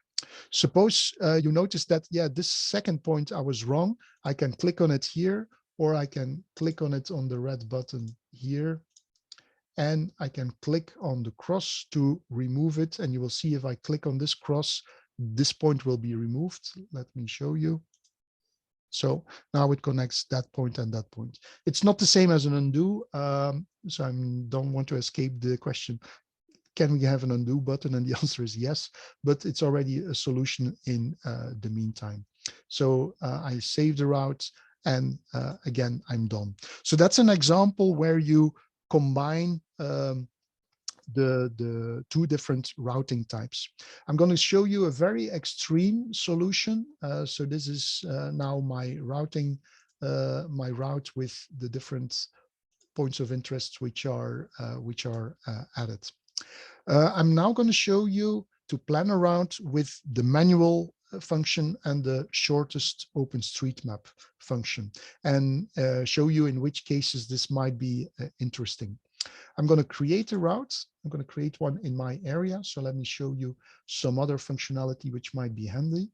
Suppose you notice that, yeah, this second point I was wrong. I can click on it here, or I can click on it on the red button here. And I can click on the cross to remove it. And you will see if I click on this cross, this point will be removed. Let me show you. So now it connects that point and that point. It's not the same as an undo. So I don't want to escape the question, can we have an undo button? And the answer is yes, but it's already a solution in the meantime. So I save the route, and again, I'm done. So that's an example where you combine the two different routing types. I'm going to show you a very extreme solution. So this is now my routing, my route with the different points of interest which are added. I'm now going to show you to plan a route with the manual function and the shortest OpenStreetMap function, and show you in which cases this might be interesting. I'm going to create a route. I'm going to create one in my area. So let me show you some other functionality which might be handy.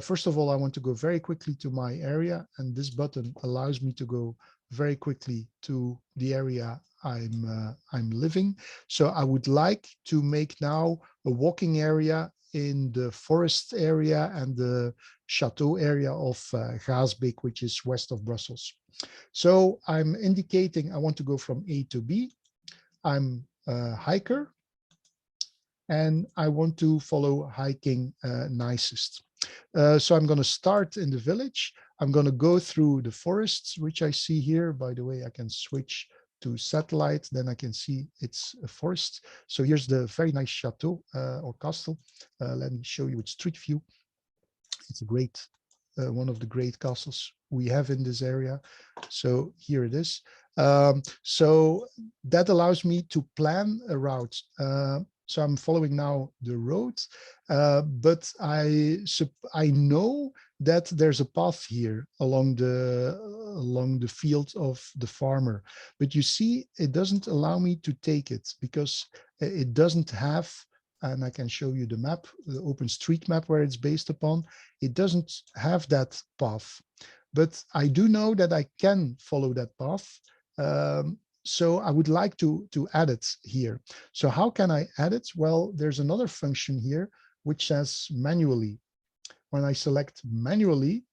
First of all, I want to go very quickly to my area, and this button allows me to go very quickly to the area I'm living. So I would like to make now a walking area in the forest area and the chateau area of Gaasbeek, which is west of Brussels. So I'm indicating I want to go from A to B. I'm a hiker and I want to follow hiking nicest. So I'm going to start in the village. I'm going to go through the forests, which I see here. By the way, I can switch to satellite, then I can see it's a forest. So here's the very nice chateau or castle. Let me show you its street view. It's a great, one of the great castles we have in this area. So here it is. So that allows me to plan a route. So I'm following now the road, but I know that there's a path here along the field of the farmer. But you see, it doesn't allow me to take it because it doesn't have, and I can show you the map, the OpenStreetMap where it's based upon. It doesn't have that path, but I do know that I can follow that path. So I would like to add it here. So how can I add it? Well, there's another function here which says manually. When I select manually,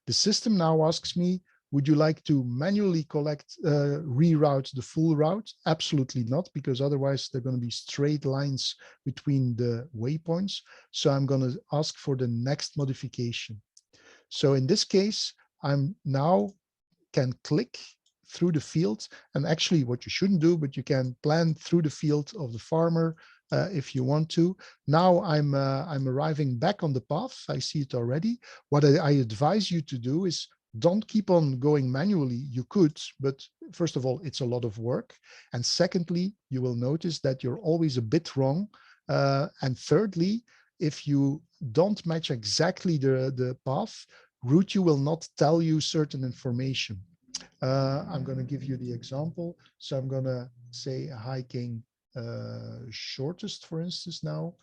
the system now asks me, would you like to manually reroute the full route? Absolutely not, because otherwise they're going to be straight lines between the waypoints. So I'm going to ask for the next modification. So in this case, I'm now can click through the field, and actually what you shouldn't do, but you can plan through the field of the farmer if you want to. Now I'm arriving back on the path. I see it already. What I advise you to do is don't keep on going manually. You could, but first of all, it's a lot of work. And secondly, you will notice that you're always a bit wrong. And thirdly, if you don't match exactly the path, RouteYou will not tell you certain information. I'm going to give you the example. So I'm going to say hiking shortest, for instance, now,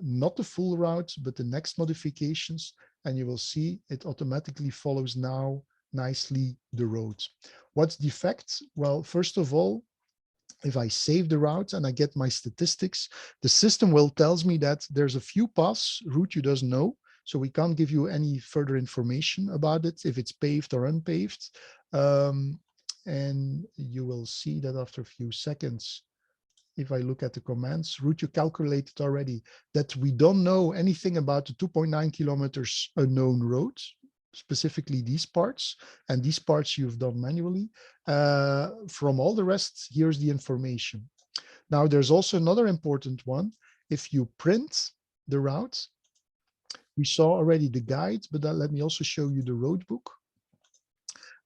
not the full route, but the next modifications. And you will see it automatically follows now nicely the road. What's the effect? Well, first of all, if I save the route and I get my statistics, the system will tells me that there's a few paths RouteYou doesn't know. So we can't give you any further information about it, if it's paved or unpaved. And you will see that after a few seconds, if I look at the commands, RouteYou calculated already that we don't know anything about the 2.9 kilometers unknown road, specifically these parts, and these parts you've done manually. From all the rest, here's the information. Now, there's also another important one. If you print the route, we saw already the guide, but let me also show you the road book.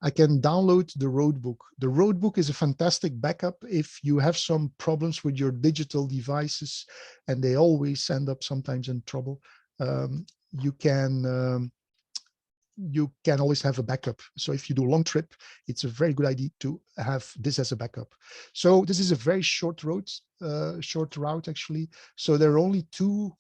I can download the road book. The road book is a fantastic backup if you have some problems with your digital devices, and they always end up sometimes in trouble. You can always have a backup. So if you do a long trip, it's a very good idea to have this as a backup. So this is a very short route actually. So there are only two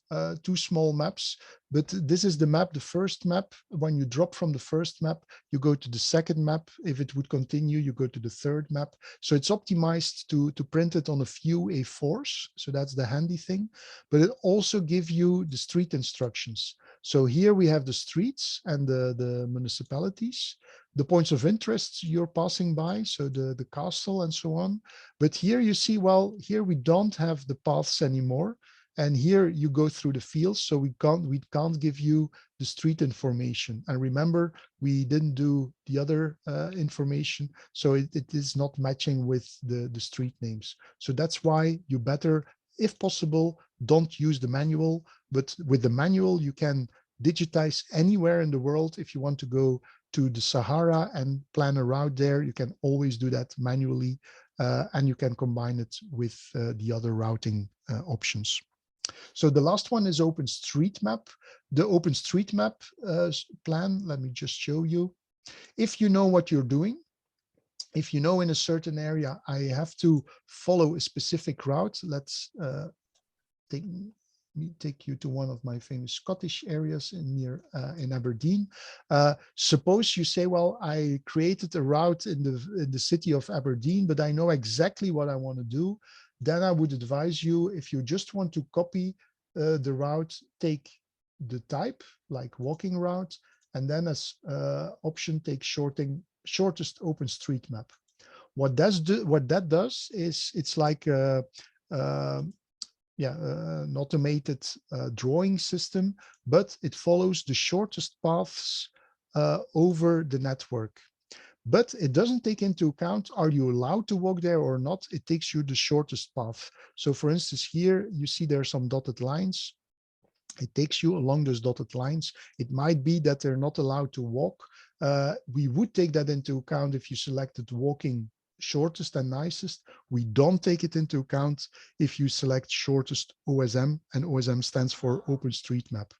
small maps, but this is the map, the first map. When you drop from the first map, you go to the second map. If it would continue, you go to the third map. So it's optimized to print it on a few A4s. So that's the handy thing, but it also gives you the street instructions. So here we have the streets and the municipalities, the points of interest you're passing by, so the castle and so on. But here you see, well, here we don't have the paths anymore. And here you go through the fields, so we can't give you the street information. And remember, we didn't do the other information, so it is not matching with the street names. So that's why you better, if possible, don't use the manual, but with the manual, you can digitize anywhere in the world. If you want to go to the Sahara and plan a route there, you can always do that manually, and you can combine it with the other routing options. So the last one is OpenStreetMap. The OpenStreetMap plan, let me just show you. If you know what you're doing, if you know in a certain area, I have to follow a specific route. Let's me take you to one of my famous Scottish areas in Aberdeen. Suppose you say, well, I created a route in the city of Aberdeen, but I know exactly what I want to do. Then I would advise you, if you just want to copy the route, take the type like walking route, and then as option take shortest OpenStreetMap. What that does is it's like an automated drawing system, but it follows the shortest paths over the network. But it doesn't take into account, are you allowed to walk there or not? It takes you the shortest path. So for instance, here you see there are some dotted lines. It takes you along those dotted lines. It might be that they're not allowed to walk. We would take that into account if you selected walking shortest and nicest. We don't take it into account if you select shortest OSM, and OSM stands for OpenStreetMap.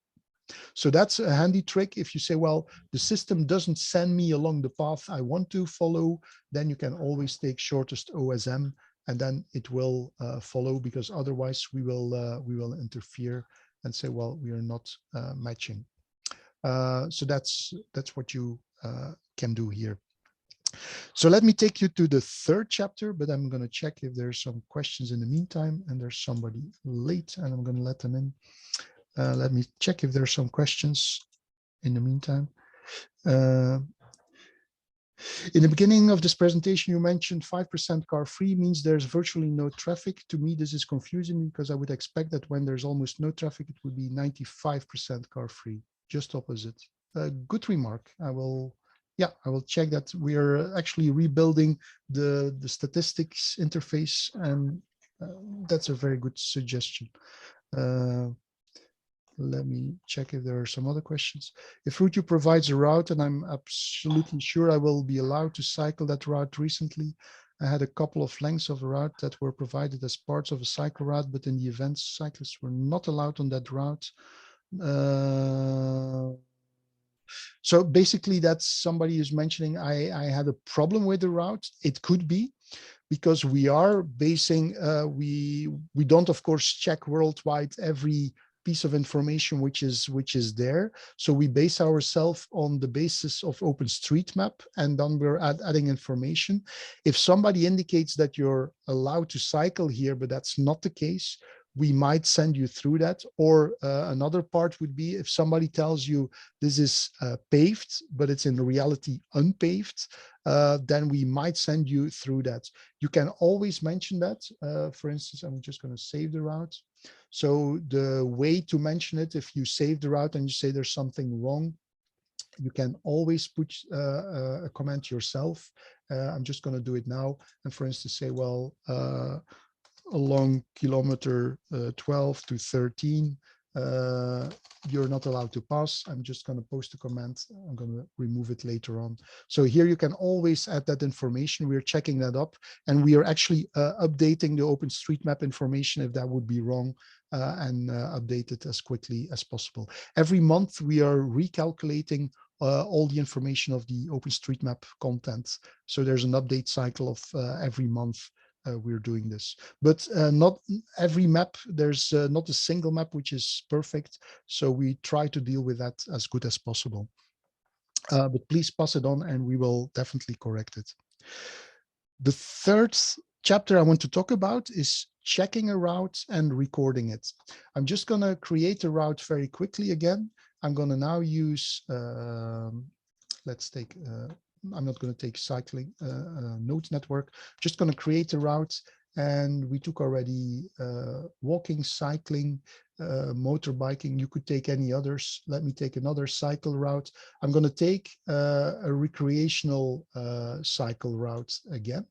So that's a handy trick. If you say, well, the system doesn't send me along the path I want to follow, then you can always take shortest OSM, and then it will follow, because otherwise we will interfere and say, well, we are not matching. So that's what you can do here. So let me take you to the third chapter, but I'm going to check if there's some questions in the meantime, and there's somebody late and I'm going to let them in. Let me check if there's some questions in the meantime. In the beginning of this presentation, you mentioned 5% car free means there's virtually no traffic. To me, this is confusing because I would expect that when there's almost no traffic, it would be 95% car free, just opposite. Good remark. I will check that. We are actually rebuilding the statistics interface, and that's a very good suggestion. Let me check if there are some other questions. If RouteYou provides a route, and I'm absolutely sure I will be allowed to cycle that route recently. I had a couple of lengths of a route that were provided as parts of a cycle route, but in the event, cyclists were not allowed on that route. So basically, that's somebody who's mentioning I had a problem with the route. It could be because we are basing, we don't, of course, check worldwide every piece of information which is there. So we base ourselves on the basis of OpenStreetMap, and then we're adding information. If somebody indicates that you're allowed to cycle here, but that's not the case, we might send you through that. Or another part would be if somebody tells you this is paved, but it's in reality unpaved, then we might send you through that. You can always mention that. For instance, I'm just going to save the route. So the way to mention it, if you save the route and you say there's something wrong, you can always put a comment yourself. I'm just going to do it now. And for instance, say, well, along kilometer 12 to 13, you're not allowed to pass. I'm just going to post a comment. I'm going to remove it later on. So here you can always add that information. We're checking that up, and we are actually updating the OpenStreetMap information if that would be wrong, and update it as quickly as possible. Every month we are recalculating all the information of the OpenStreetMap content. So there's an update cycle of every month. We're doing this, but not every map. There's not a single map which is perfect. So we try to deal with that as good as possible. But please pass it on and we will definitely correct it. The third chapter I want to talk about is checking a route and recording it. I'm just going to create a route very quickly again. I'm going to now use, let's take, I'm not going to take cycling node network, just going to create a route. And we took already walking, cycling, motorbiking. You could take any others. Let me take another cycle route. I'm going to take a recreational cycle route again.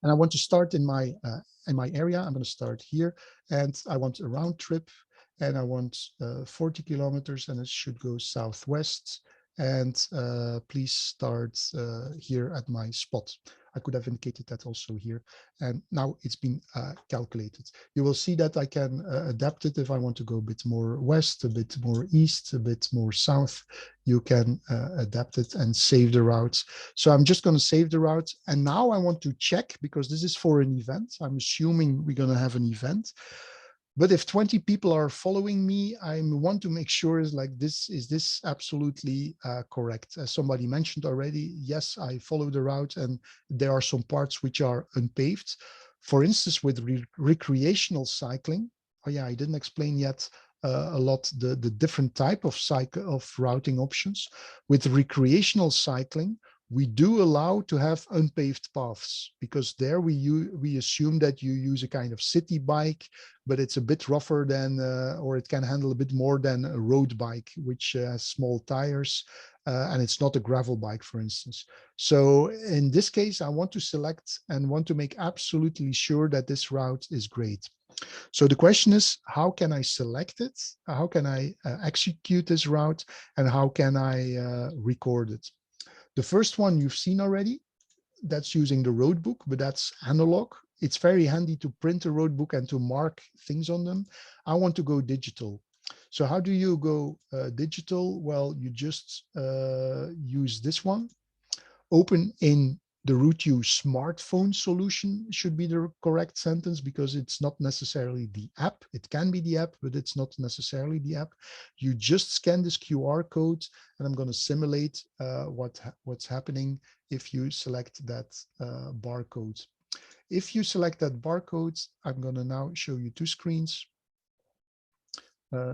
And I want to start in my area. I'm going to start here, and I want a round trip, and I want 40 kilometers, and it should go southwest. And please start here at my spot. I could have indicated that also here. And now it's been calculated. You will see that I can adapt it if I want to go a bit more west, a bit more east, a bit more south. You can adapt it and save the routes. So I'm just going to save the route. And now I want to check, because this is for an event. I'm assuming we're going to have an event. But if 20 people are following me, I want to make sure is this absolutely correct? As somebody mentioned already, yes, I follow the route and there are some parts which are unpaved. For instance, with recreational cycling, oh yeah, I didn't explain yet a lot the different type of routing options. With recreational cycling, we do allow to have unpaved paths because there we assume that you use a kind of city bike, but it's a bit rougher than, or it can handle a bit more than a road bike, which has small tires, and it's not a gravel bike, for instance. So in this case, I want to select and want to make absolutely sure that this route is great. So the question is, how can I select it? How can I execute this route? And how can I record it? The first one you've seen already, that's using the roadbook, but that's analog. It's very handy to print a roadbook and to mark things on them. I want to go digital. So how do you go digital? Well, you just use this one. Open in the RouteYou smartphone solution should be the correct sentence because it's not necessarily the app. It can be the app, but it's not necessarily the app. You just scan this QR code, and I'm going to simulate what's happening if you select that barcode. If you select that barcode, I'm going to now show you two screens.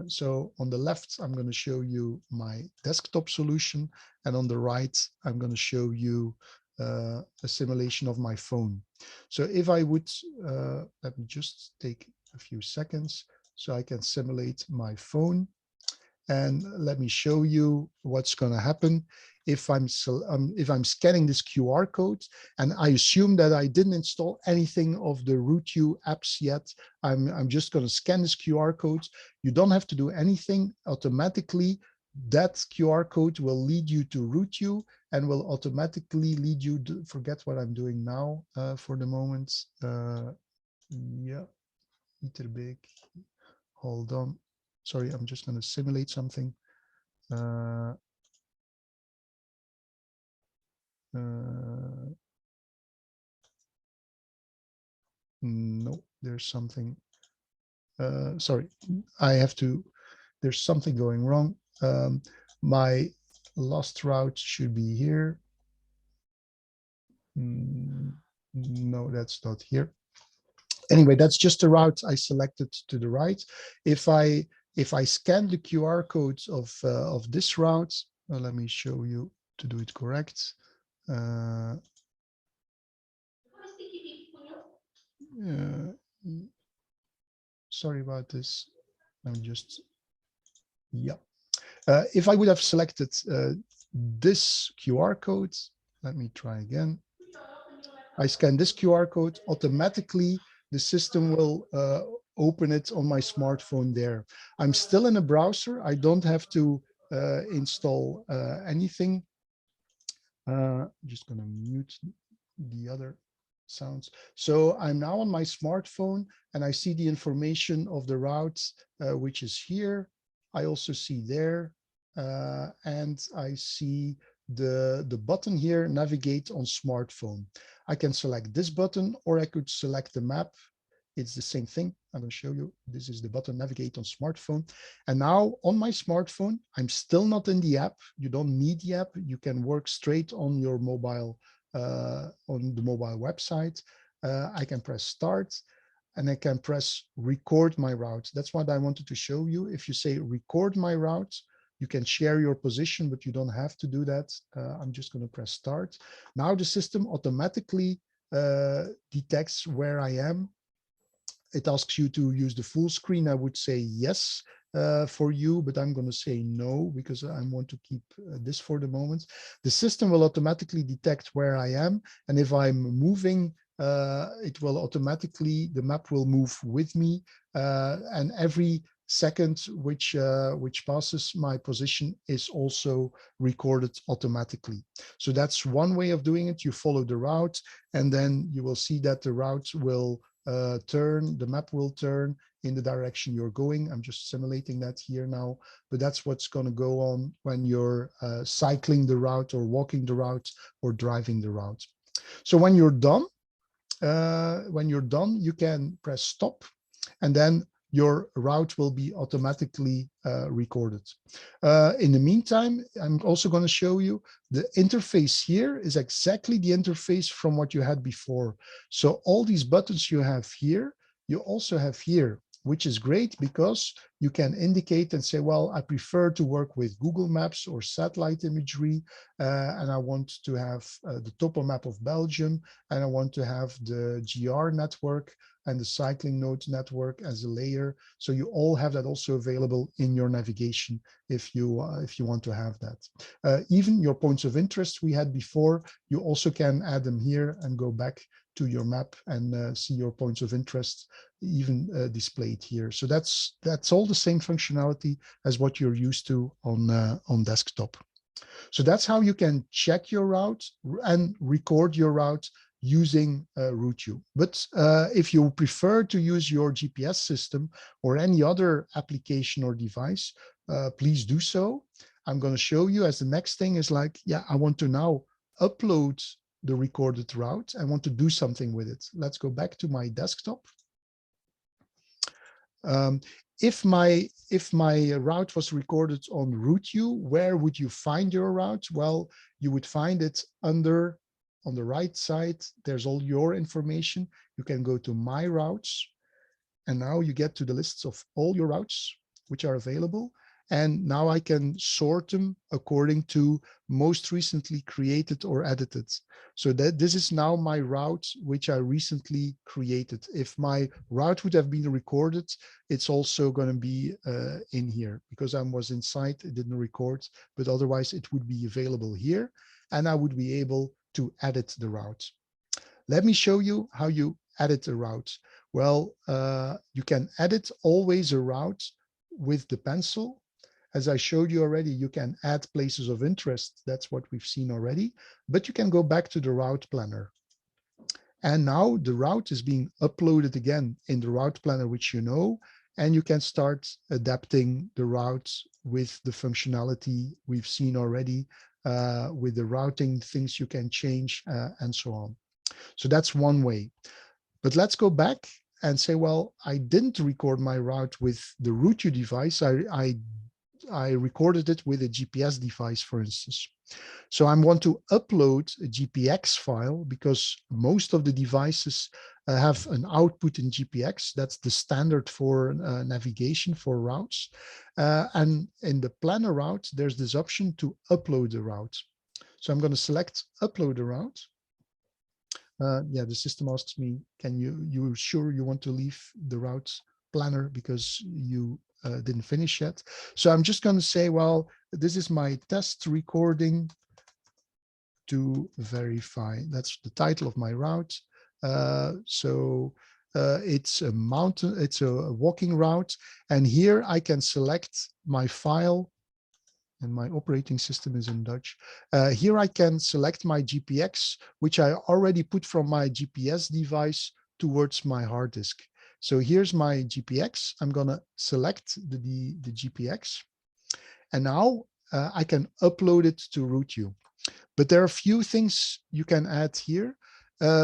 So on the left, I'm going to show you my desktop solution. And on the right, I'm going to show you a simulation of my phone. So if I would, let me just take a few seconds so I can simulate my phone. And let me show you what's going to happen if I'm scanning this QR code, and I assume that I didn't install anything of the RouteYou apps yet. I'm just going to scan this QR code. You don't have to do anything. Automatically, that QR code will lead you to RouteYou and will automatically lead you to, forget what I'm doing now for the moment. Yeah, big. Hold on. Sorry, I'm just going to simulate something. No, there's something. Sorry, I have to, there's something going wrong. My last route should be here. No, that's not here. Anyway, that's just the route I selected to the right. If I scan the QR codes of this route, let me show you to do it correct. Sorry about this. I'm just, yeah. If I would have selected this QR code, let me try again. I scan this QR code, automatically the system will open it on my smartphone there. I'm still in a browser. I don't have to install anything. I'm just going to mute the other sounds. So I'm now on my smartphone and I see the information of the routes, which is here. I also see there, and I see the button here, navigate on smartphone. I can select this button or I could select the map. It's the same thing. I'm going to show you. This is the button, navigate on smartphone. And now on my smartphone, I'm still not in the app. You don't need the app. You can work straight on your mobile, on the mobile website. I can press start and I can press record my route. That's what I wanted to show you. If you say record my route, you can share your position, but you don't have to do that. I'm just going to press start. Now the system automatically detects where I am. It asks you to use the full screen. I would say yes for you, but I'm going to say no because I want to keep this for the moment. The system will automatically detect where I am. And if I'm moving, it will automatically, the map will move with me. And every second which passes, my position is also recorded automatically. So that's one way of doing it. You follow the route and then you will see that the route will the map will turn in the direction you're going. I'm just simulating that here now, but that's what's going to go on when you're cycling the route or walking the route or driving the route. So when you're done, you can press stop and then your route will be automatically recorded. In the meantime, I'm also going to show you the interface here is exactly the interface from what you had before. So all these buttons you have here, you also have here, which is great because you can indicate and say, well, I prefer to work with Google Maps or satellite imagery, and I want to have the topo map of Belgium, and I want to have the GR network and the cycling node network as a layer. So you all have that also available in your navigation if you want to have that. Even your points of interest we had before, you also can add them here and go back to your map and see your points of interest even displayed here. So that's all the same functionality as what you're used to on desktop. So that's how you can check your route and record your route using RouteYou. But if you prefer to use your GPS system or any other application or device, please do so. I'm going to show you as the next thing is like, yeah, I want to now upload the recorded route. I want to do something with it. Let's go back to my desktop. If my route was recorded on RouteYou, where would you find your route? Well, you would find it under, on the right side, there's all your information. You can go to My Routes, and now you get to the lists of all your routes which are available. And now I can sort them according to most recently created or edited. So that this is now my route, which I recently created. If my route would have been recorded, it's also going to be in here because I was inside, it didn't record, but otherwise it would be available here and I would be able to edit the route. Let me show you how you edit a route. Well, you can edit always a route with the pencil. As I showed you already, you can add places of interest. That's what we've seen already, but you can go back to the RoutePlanner. And now the route is being uploaded again in the RoutePlanner, which you know, and you can start adapting the route with the functionality we've seen already, with the routing things you can change and so on. So that's one way. But let's go back and say, well, I didn't record my route with the RouteYou device. I recorded it with a GPS device, for instance. So I want to upload a GPX file because most of the devices have an output in GPX. That's the standard for navigation for routes. And in the planner route, there's this option to upload the route. So I'm going to select upload a route. Yeah, the system asks me, can you sure you want to leave the route planner because you didn't finish yet? So I'm just going to say, well, this is my test recording to verify. That's the title of my route. It's a mountain, it's a walking route. And here I can select my file, and my operating system is in Dutch. Here I can select my GPX, which I already put from my GPS device towards my hard disk. So here's my GPX. I'm gonna select the GPX. And now I can upload it to RouteYou. But there are a few things you can add here.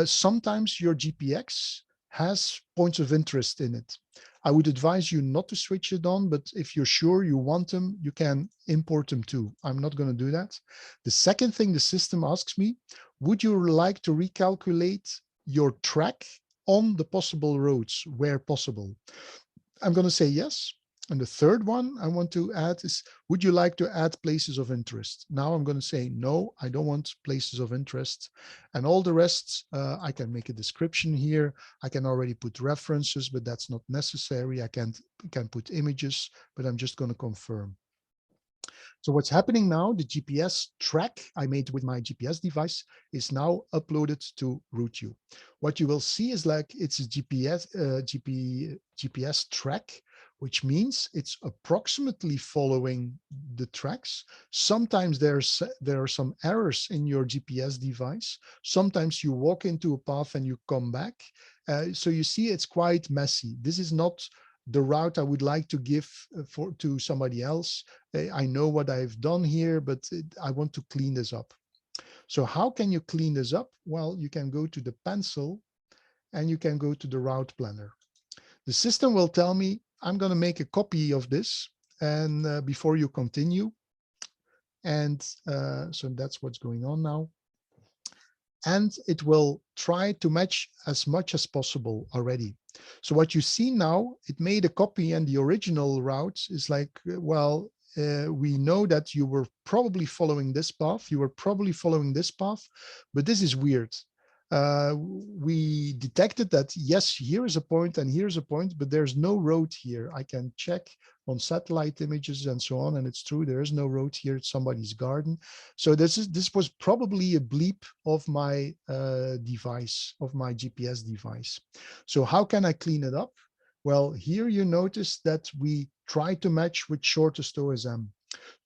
Sometimes your GPX has points of interest in it. I would advise you not to switch it on, but if you're sure you want them, you can import them too. I'm not going to do that. The second thing the system asks me, would you like to recalculate your track on the possible roads where possible? I'm going to say yes. And the third one I want to add is, would you like to add places of interest? Now I'm going to say, no, I don't want places of interest. And all the rest, I can make a description here. I can already put references, but that's not necessary. I can put images, but I'm just going to confirm. So what's happening now, the GPS track I made with my GPS device is now uploaded to RouteYou. What you will see is like it's a GPS track, which means it's approximately following the tracks. Sometimes there are some errors in your GPS device. Sometimes you walk into a path and you come back. So you see it's quite messy. This is not the route I would like to give to somebody else. I know what I've done here, but I want to clean this up. So how can you clean this up? Well, you can go to the pencil and you can go to the RoutePlanner. The system will tell me, I'm going to make a copy of this and before you continue. And so that's what's going on now. And it will try to match as much as possible already. So what you see now, it made a copy, and the original route is like, well, we know that you were probably following this path, you were probably following this path, but this is weird. We detected that, yes, here is a point and here's a point, but there's no road here. I can check on satellite images and so on, and it's true, there is no road here, it's somebody's garden. So this was probably a bleep of my device, of my GPS device. So how can I clean it up? Well, here you notice that we try to match with shortest OSM.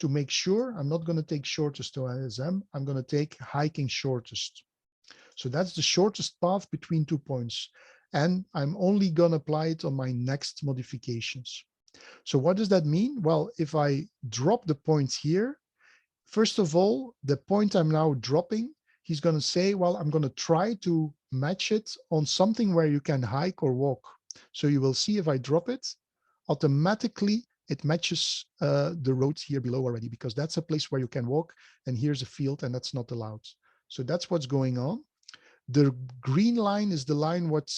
To make sure, I'm not going to take shortest OSM, I'm going to take hiking shortest. So that's the shortest path between 2 points. And I'm only going to apply it on my next modifications. So what does that mean? Well, if I drop the points here, first of all, the point I'm now dropping, he's going to say, well, I'm going to try to match it on something where you can hike or walk. So you will see if I drop it, automatically it matches the roads here below already, because that's a place where you can walk, and here's a field, and that's not allowed. So that's what's going on. The green line is the line what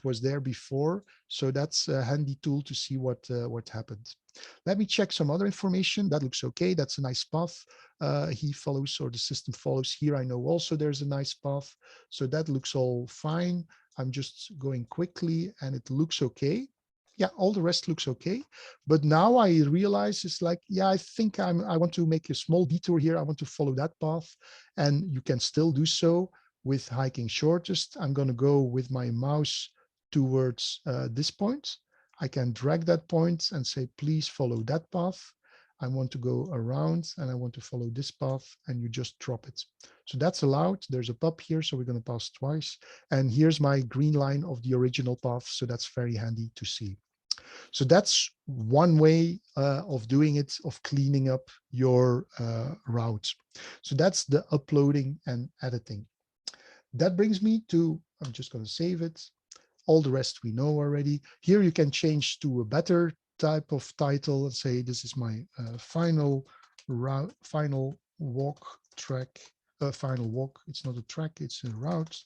was there before, so that's a handy tool to see what happened. Let me check some other information. That looks okay. That's a nice path. He follows, or the system follows here. I know also there's a nice path, so that looks all fine. I'm just going quickly, and it looks okay. Yeah, all the rest looks okay. But now I realize it's like, yeah, I think I want to make a small detour here. I want to follow that path, and you can still do so with hiking shortest. I'm going to go with my mouse towards this point. I can drag that point and say, please follow that path. I want to go around and I want to follow this path, and you just drop it. So that's allowed. There's a pub here, so we're going to pass twice. And here's my green line of the original path. So that's very handy to see. So that's one way of doing it, of cleaning up your route. So that's the uploading and editing. That brings me to, I'm just going to save it. All the rest we know already. Here you can change to a better type of title and say, this is my final route, final walk track, final walk. It's not a track, it's a route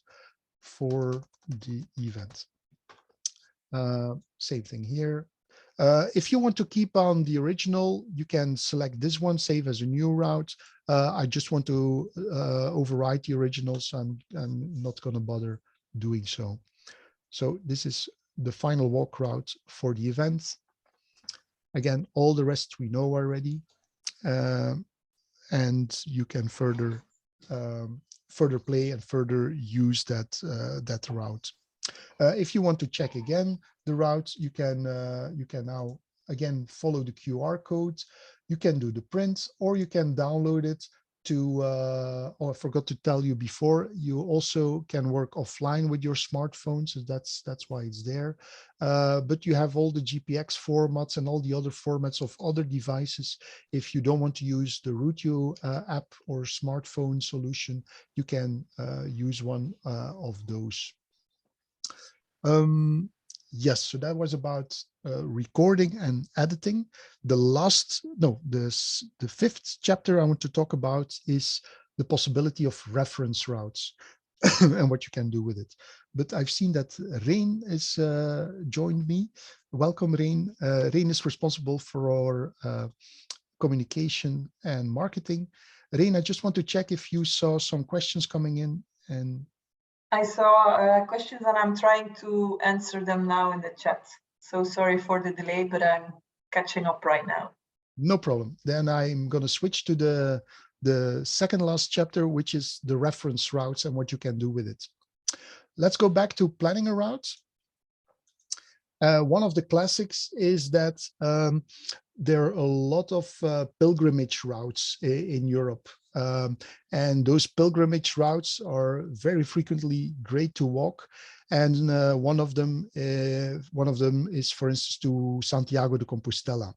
for the event. Same thing here. If you want to keep on the original, you can select this one, save as a new route. I just want to override the original, so I'm not going to bother doing so. So this is the final walk route for the event. Again, all the rest we know already, and you can further play and further use that route. If you want to check again the route, you can now again follow the QR code. You can do the print, or you can download it to, oh, I forgot to tell you before, you also can work offline with your smartphone, so that's why it's there. But you have all the GPX formats and all the other formats of other devices. If you don't want to use the RouteYou app or smartphone solution, you can use one of those. Yes, so that was about recording and editing. The fifth chapter I want to talk about is the possibility of reference routes and what you can do with it. But I've seen that Rein has joined me. Welcome, Rein. Rein is responsible for our communication and marketing. Rein, I just want to check if you saw some questions coming in. And I saw questions and I'm trying to answer them now in the chat. So sorry for the delay, but I'm catching up right now. No problem. Then I'm going to switch to the second last chapter, which is the reference routes and what you can do with it. Let's go back to planning a route. One of the classics is that there are a lot of pilgrimage routes in Europe. And those pilgrimage routes are very frequently great to walk. And one of them is, for instance, to Santiago de Compostela.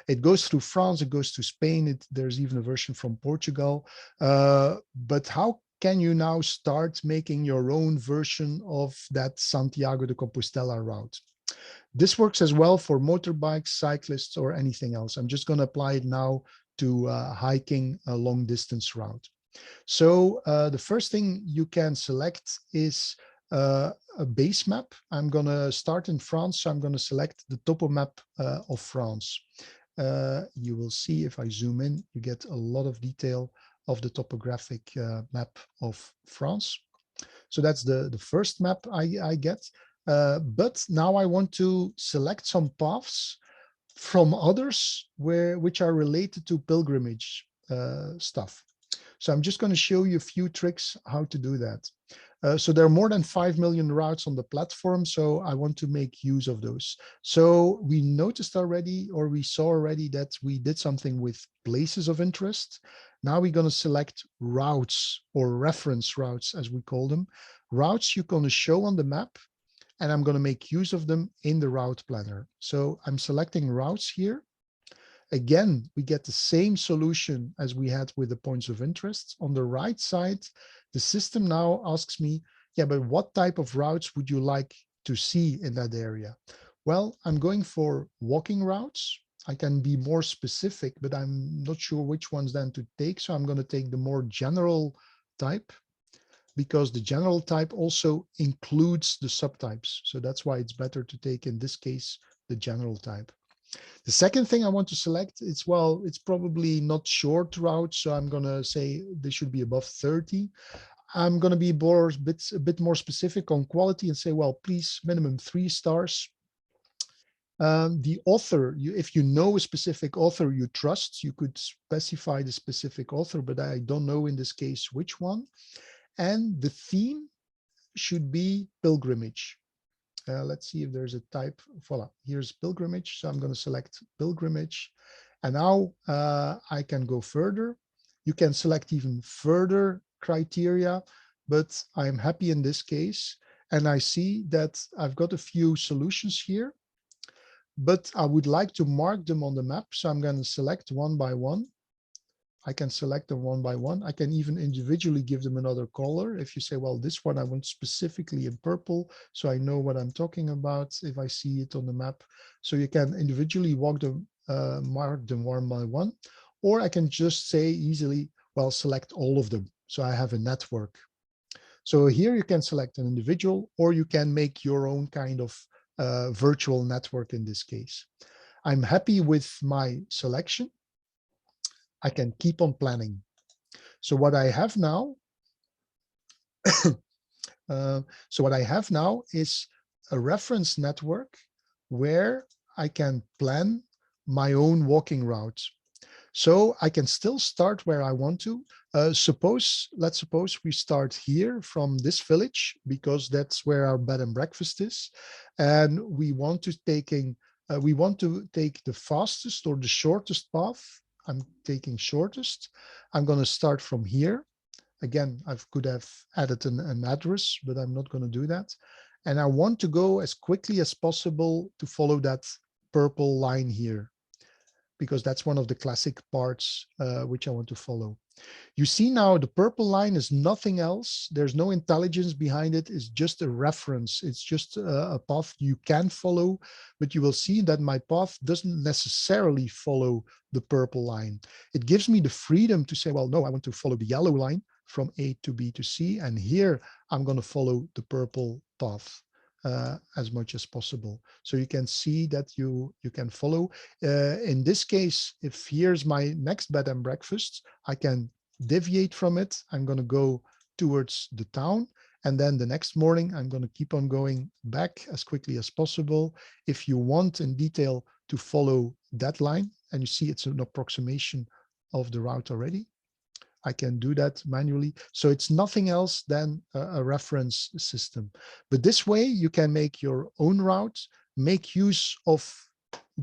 It goes through France, it goes to Spain. There's even a version from Portugal. But how can you now start making your own version of that Santiago de Compostela route? This works as well for motorbikes, cyclists, or anything else. I'm just going to apply it now to hiking a long distance route. So the first thing you can select is a base map. I'm going to start in France, so I'm going to select the topo map of France. You will see if I zoom in, you get a lot of detail of the topographic map of France. So that's the first map I get. But now I want to select some paths from others which are related to pilgrimage stuff. So I'm just going to show you a few tricks how to do that. So there are more than 5 million routes on the platform, so I want to make use of those. So we noticed already, or we saw already, that we did something with places of interest. Now we're going to select routes, or reference routes as we call them. Routes you're going to show on the map, and I'm going to make use of them in the route planner. So I'm selecting routes here. Again, we get the same solution as we had with the points of interest. On the right side, the system now asks me, yeah, but what type of routes would you like to see in that area? Well, I'm going for walking routes. I can be more specific, but I'm not sure which ones then to take. So I'm going to take the more general type, because the general type also includes the subtypes. So that's why it's better to take, in this case, the general type. The second thing I want to select is, well, it's probably not short route, so I'm going to say they should be above 30. I'm going to be a bit more specific on quality and say, well, please, minimum 3 stars. The author, if you know a specific author you trust, you could specify the specific author, but I don't know in this case which one. And the theme should be pilgrimage. Let's see if there's a type. Voila, here's pilgrimage. So I'm going to select pilgrimage. And now I can go further. You can select even further criteria, but I'm happy in this case. And I see that I've got a few solutions here, but I would like to mark them on the map. So I'm going to select one by one. I can select them one by one. I can even individually give them another color. If you say, well, this one I want specifically in purple, so I know what I'm talking about if I see it on the map. So you can individually mark them one by one, or I can just say easily, well, select all of them. So I have a network. So here you can select an individual, or you can make your own kind of virtual network in this case. I'm happy with my selection. I can keep on planning. So what I have now, is a reference network where I can plan my own walking route. So I can still start where I want to. Let's suppose we start here from this village, because that's where our bed and breakfast is, and we want to take the fastest or the shortest path. I'm taking shortest. I'm going to start from here. Again, I could have added an address, but I'm not going to do that. And I want to go as quickly as possible to follow that purple line here, because that's one of the classic parts which I want to follow. You see now the purple line is nothing else. There's no intelligence behind it. It's just a reference. It's just a path you can follow, but you will see that my path doesn't necessarily follow the purple line. It gives me the freedom to say, well, no, I want to follow the yellow line from A to B to C. And here I'm going to follow the purple path as much as possible. So you can see that you can follow. In this case, if here's my next bed and breakfast, I can deviate from it. I'm going to go towards the town. And then the next morning, I'm going to keep on going back as quickly as possible. If you want in detail to follow that line, and you see it's an approximation of the route already, I can do that manually. So it's nothing else than a reference system. But this way you can make your own route, make use of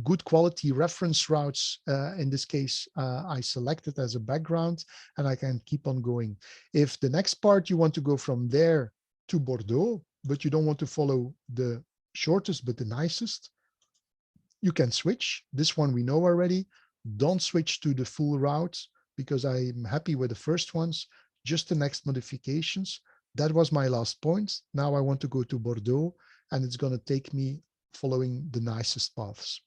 good quality reference routes. In this case, I select it as a background, and I can keep on going. If the next part you want to go from there to Bordeaux, but you don't want to follow the shortest but the nicest, you can switch. This one we know already. Don't switch to the full route, because I'm happy with the first ones, just the next modifications. That was my last point. Now I want to go to Bordeaux, and it's going to take me following the nicest paths.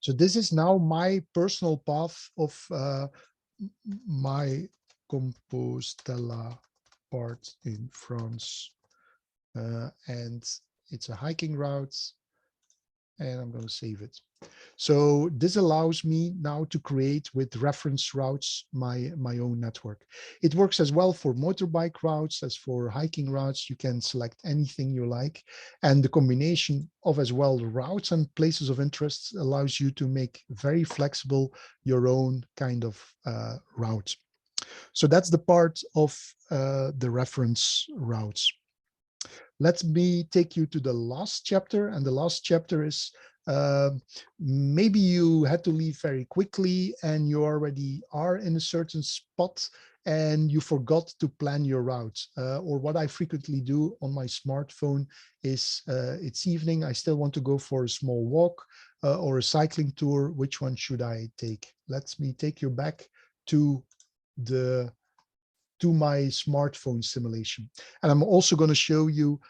So this is now my personal path of my Compostela part in France. And it's a hiking route, and I'm going to save it. So this allows me now to create with reference routes my own network. It works as well for motorbike routes as for hiking routes. You can select anything you like. And the combination of as well the routes and places of interest allows you to make very flexible your own kind of route. So that's the part of the reference routes. Let me take you to the last chapter, and the last chapter is maybe you had to leave very quickly and you already are in a certain spot and you forgot to plan your route. Or what I frequently do on my smartphone is it's evening, I still want to go for a small walk or a cycling tour. Which one should I take? Let me take you back to my smartphone simulation. And I'm also going to show you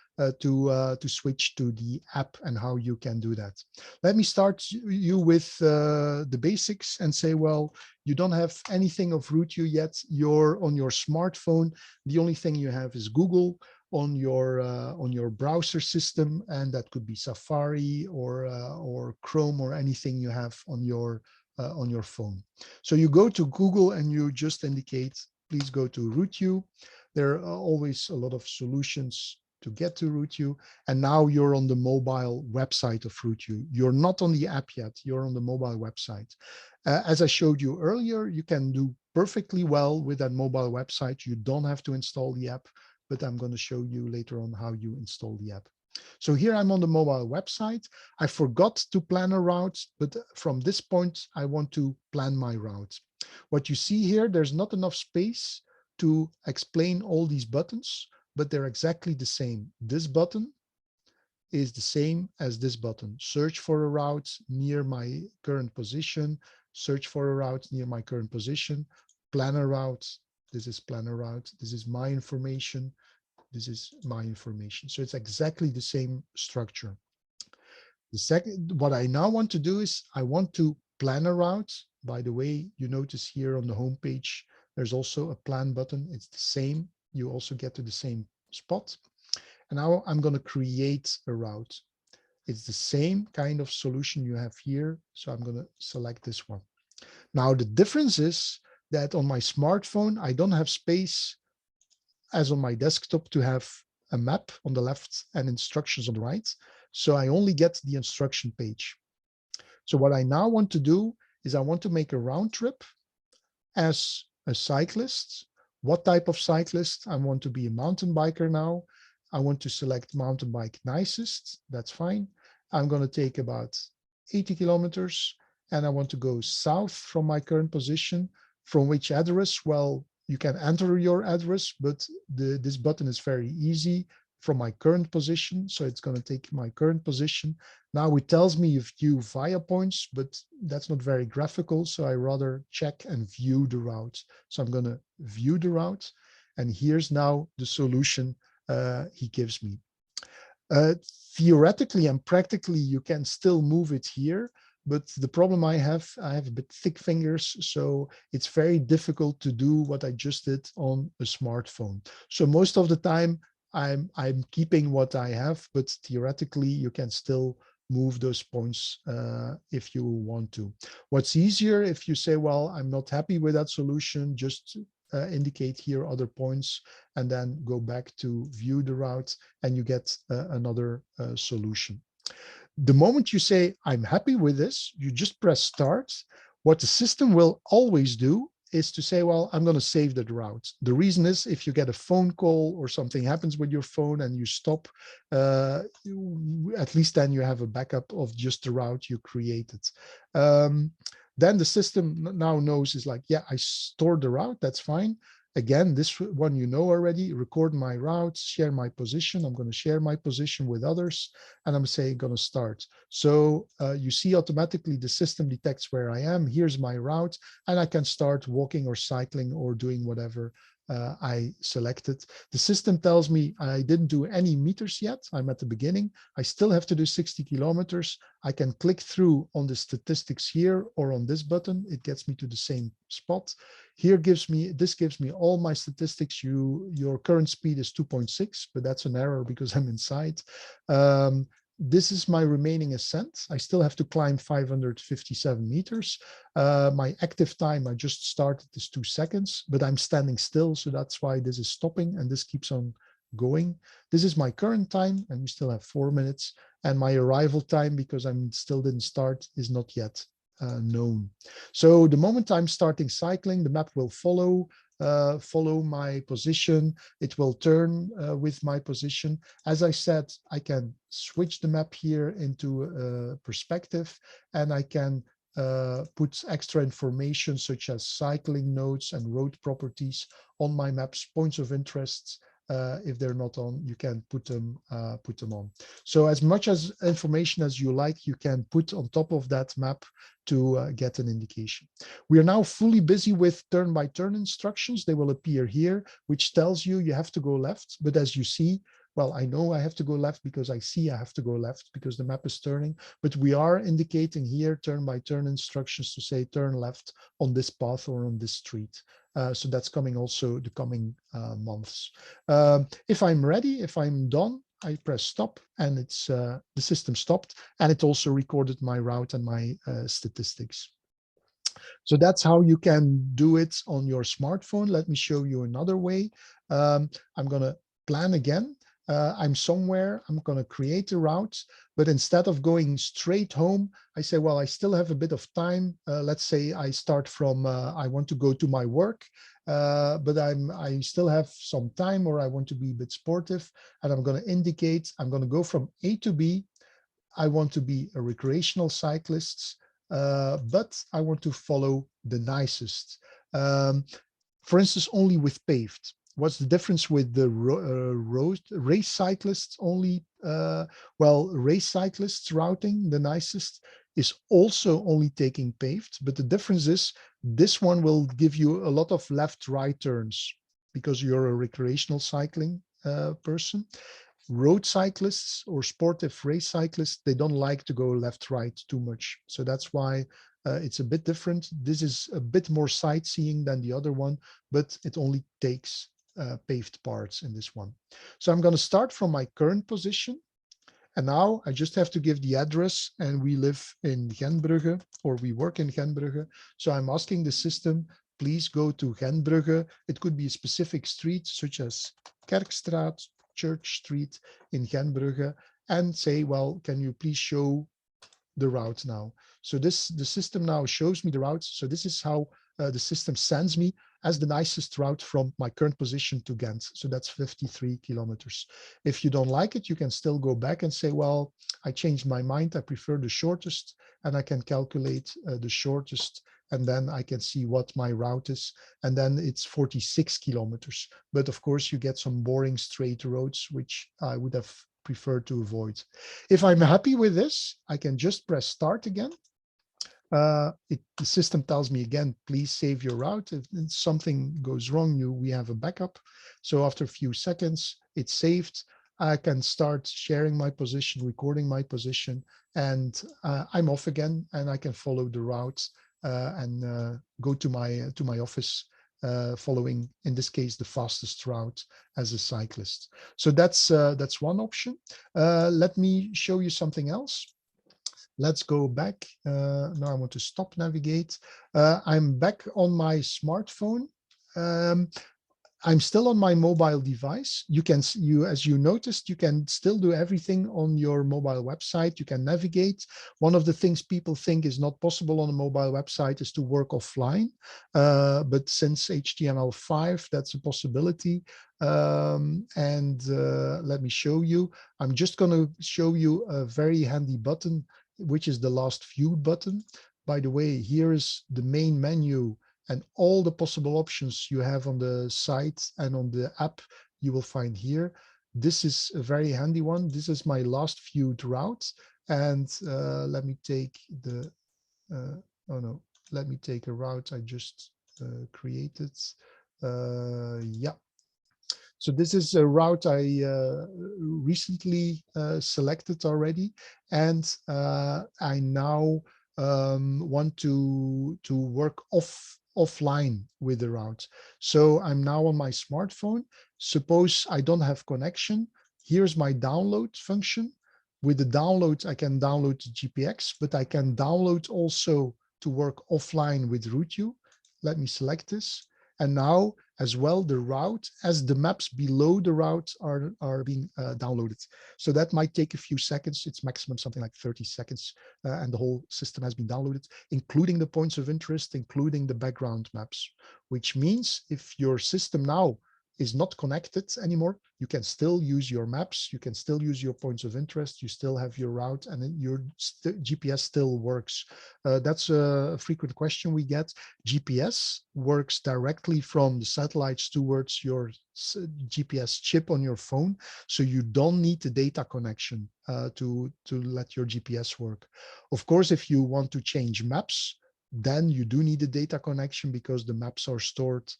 to switch to the app and how you can do that. Let me start you with the basics and say, well, you don't have anything of RouteYou yet. You're on your smartphone. The only thing you have is Google on your browser system, and that could be Safari or Chrome or anything you have on your phone. So you go to Google and you just indicate, please go to RouteYou. There are always a lot of solutions to get to RouteYou. And now you're on the mobile website of RouteYou. You're not on the app yet, you're on the mobile website. As I showed you earlier, you can do perfectly well with that mobile website. You don't have to install the app, but I'm going to show you later on how you install the app. So here I'm on the mobile website. I forgot to plan a route, but from this point, I want to plan my route. What you see here, there's not enough space to explain all these buttons, but they're exactly the same. This button is the same as this button. Search for a route near my current position, search for a route near my current position, plan a route. This is plan a route. This is my information. This is my information. So it's exactly the same structure. The second, what I now want to do is I want to plan a route. By the way, you notice here on the home page, there's also a plan button. It's the same. You also get to the same spot. And now I'm going to create a route. It's the same kind of solution you have here. So I'm going to select this one. Now, the difference is that on my smartphone, I don't have space as on my desktop to have a map on the left and instructions on the right. So I only get the instruction page. So what I now want to do is I want to make a round trip as a cyclist. What type of cyclist? I want to be a mountain biker now. I want to select mountain bike nicest. That's fine. I'm going to take about 80 kilometers and I want to go south from my current position. From which address? Well, you can enter your address, but this button is very easy from my current position. So it's going to take my current position. Now it tells me a few via points, but that's not very graphical. So I rather check and view the route. So I'm going to view the route. And here's now the solution he gives me. Theoretically and practically, you can still move it here. But the problem I have a bit thick fingers, so it's very difficult to do what I just did on a smartphone. So most of the time, I'm keeping what I have, but theoretically, you can still move those points if you want to. What's easier if you say, well, I'm not happy with that solution, just indicate here other points and then go back to view the route and you get another solution. The moment you say, I'm happy with this, you just press start. What the system will always do is to say, well, I'm going to save that route. The reason is if you get a phone call or something happens with your phone and you stop, at least then you have a backup of just the route you created. Then the system now knows is like, yeah, I stored the route. That's fine. Again, this one you know already, record my routes, share my position. I'm going to share my position with others, and I'm saying going to start. So you see automatically the system detects where I am. Here's my route, and I can start walking or cycling or doing whatever I select it. The system tells me I didn't do any meters yet. I'm at the beginning. I still have to do 60 kilometers. I can click through on the statistics here or on this button. It gets me to the same spot. Here this gives me all my statistics. Your current speed is 2.6, but that's an error because I'm inside. This is my remaining ascent. I still have to climb 557 meters. My active time I just started is 2 seconds, but I'm standing still. So that's why this is stopping and this keeps on going. This is my current time and we still have 4 minutes. And my arrival time, because I still didn't start, is not yet known. So the moment I'm starting cycling, the map will follow my position. It will turn with my position. As I said, I can switch the map here into perspective, and I can put extra information such as cycling nodes and road properties on my maps, points of interest. If they're not on, you can put them on. So as much as information as you like, you can put on top of that map to get an indication. We are now fully busy with turn-by-turn instructions. They will appear here, which tells you you have to go left. But as you see, well, I know I have to go left because I see I have to go left because the map is turning. But we are indicating here turn-by-turn instructions to say turn left on this path or on this street. So that's coming also the coming months. If I'm ready, if I'm done, I press stop and it's the system stopped, and it also recorded my route and my statistics. So that's how you can do it on your smartphone. Let me show you another way. I'm going to plan again. I'm somewhere, I'm going to create a route, but instead of going straight home, I say, well, I still have a bit of time. Let's say I start from, I want to go to my work, but I still have some time, or I want to be a bit sportive, and I'm going to indicate, I'm going to go from A to B. I want to be a recreational cyclist, but I want to follow the nicest. For instance, only with paved. What's the difference with the race cyclists only? Well, race cyclists routing, the nicest, is also only taking paved, but the difference is this one will give you a lot of left-right turns because you're a recreational cycling person. Road cyclists or sportive race cyclists, they don't like to go left-right too much. So that's why it's a bit different. This is a bit more sightseeing than the other one, but it only takes paved parts in this one. So I'm going to start from my current position. And now I just have to give the address, and we live in Gentbrugge, or we work in Gentbrugge. So I'm asking the system, please go to Gentbrugge. It could be a specific street such as Kerkstraat, Church Street in Gentbrugge, and say, well, can you please show the route now? So the system now shows me the route. So this is how the system sends me as the nicest route from my current position to Ghent. So that's 53 kilometers. If you don't like it, you can still go back and say, well, I changed my mind. I prefer the shortest, and I can calculate the shortest, and then I can see what my route is. And then it's 46 kilometers. But of course, you get some boring straight roads, which I would have preferred to avoid. If I'm happy with this, I can just press start again. The system tells me again, please save your route. If something goes wrong, we have a backup. So after a few seconds, it's saved. I can start sharing my position, recording my position, and I'm off again, and I can follow the route and go to my office, following, in this case, the fastest route as a cyclist. So that's one option. Let me show you something else. Let's go back. Now I want to stop navigate. I'm back on my smartphone. I'm still on my mobile device. As you noticed, you can still do everything on your mobile website. You can navigate. One of the things people think is not possible on a mobile website is to work offline. But since HTML5, that's a possibility. Let me show you. I'm just going to show you a very handy button, which is the last view button. By the way, here is the main menu, and all the possible options you have on the site and on the app you will find here. This is a very handy one. This is my last viewed route. And let me take let me take a route I just created. Yeah. So this is a route I recently selected already, and I now want to work offline with the route. So I'm now on my smartphone. Suppose I don't have connection. Here's my download function. With the download, I can download the GPX, but I can download also to work offline with RouteYou. Let me select this. And now as well, the route as the maps below the route are being downloaded. So that might take a few seconds. It's maximum something like 30 seconds. And the whole system has been downloaded, including the points of interest, including the background maps, which means if your system now is not connected anymore, you can still use your maps, you can still use your points of interest, you still have your route, and your GPS still works. That's a frequent question we get. GPS works directly from the satellites towards your GPS chip on your phone, so you don't need the data connection to let your GPS work. Of course, if you want to change maps, then you do need a data connection because the maps are stored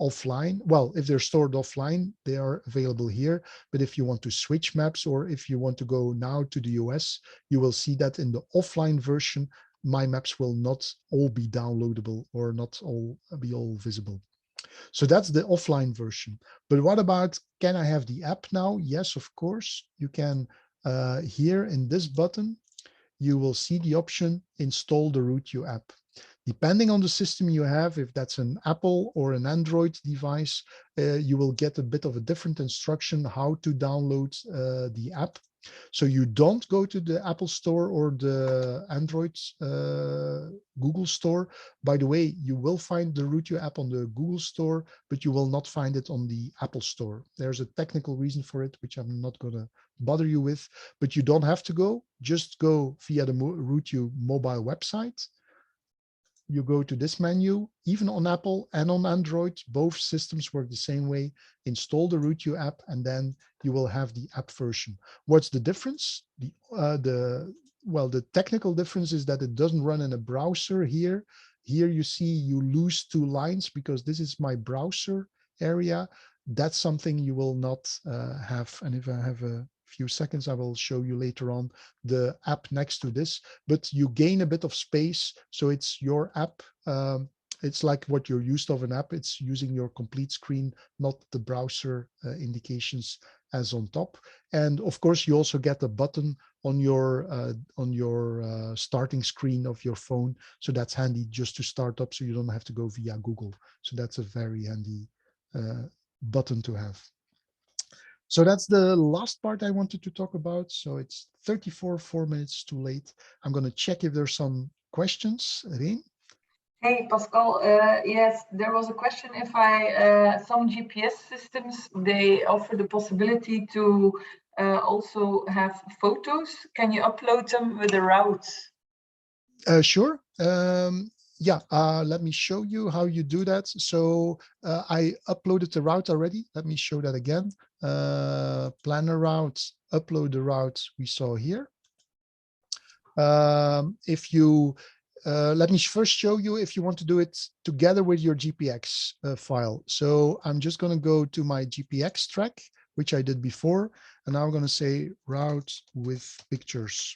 offline. Well, if they're stored offline, they are available here. But if you want to switch maps, or if you want to go now to the US, you will see that in the offline version, my maps will not all be downloadable or not all be all visible. So that's the offline version. But what about, can I have the app now? Yes, of course. You can, here in this button, you will see the option install the RouteYou app. Depending on the system you have, if that's an Apple or an Android device, you will get a bit of a different instruction how to download the app. So you don't go to the Apple Store or the Android Google Store. By the way, you will find the RouteYou app on the Google Store, but you will not find it on the Apple Store. There's a technical reason for it, which I'm not going to bother you with, but you don't have to go. Just go via the RouteYou mobile website. You go to this menu, even on Apple and on Android, both systems work the same way. Install the RouteYou app, and then you will have the app version. What's the difference? Well, the technical difference is that it doesn't run in a browser here. Here you see you lose 2 lines because this is my browser area. That's something you will not have. And if I have a few seconds, I will show you later on the app next to this, but you gain a bit of space. So it's your app. It's like what you're used of an app. It's using your complete screen, not the browser indications as on top. And of course, you also get a button on your starting screen of your phone. So that's handy just to start up, so you don't have to go via Google. So that's a very handy button to have. So that's the last part I wanted to talk about. So it's 4 minutes too late. I'm going to check if there's some questions. Reen? Hey, Pascal. Yes, there was a question if some GPS systems, they offer the possibility to also have photos. Can you upload them with the routes? Sure. Yeah, let me show you how you do that. So I uploaded the route already. Let me show that again. Planner routes, upload the route we saw here. If you let me first show you if you want to do it together with your GPX file. So I'm just going to go to my GPX track, which I did before, and now I'm going to say route with pictures.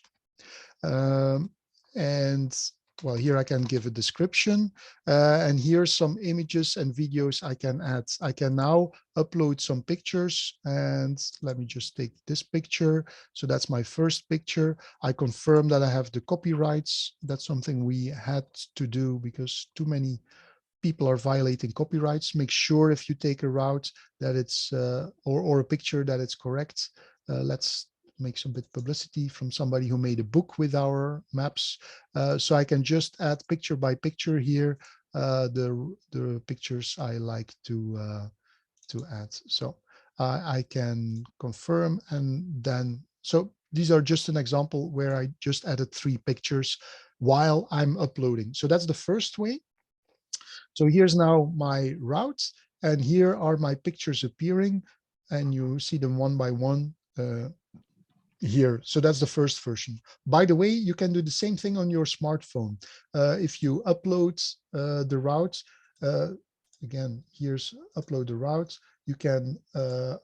And well, here I can give a description, and here's some images and videos I can add. I can now upload some pictures, and let me just take this picture. So that's my first picture. I confirm that I have the copyrights. That's something we had to do because too many people are violating copyrights. Make sure if you take a route that it's or a picture that it's correct. Let's make some bit publicity from somebody who made a book with our maps. So I can just add picture by picture here the pictures I like to add. So I can confirm, and then so these are just an example where I just added 3 pictures while I'm uploading. So that's the first way. So here's now my route, and here are my pictures appearing, and you see them one by one here. So that's the first version. By the way, you can do the same thing on your smartphone. If you upload the route, again, here's upload the route. You can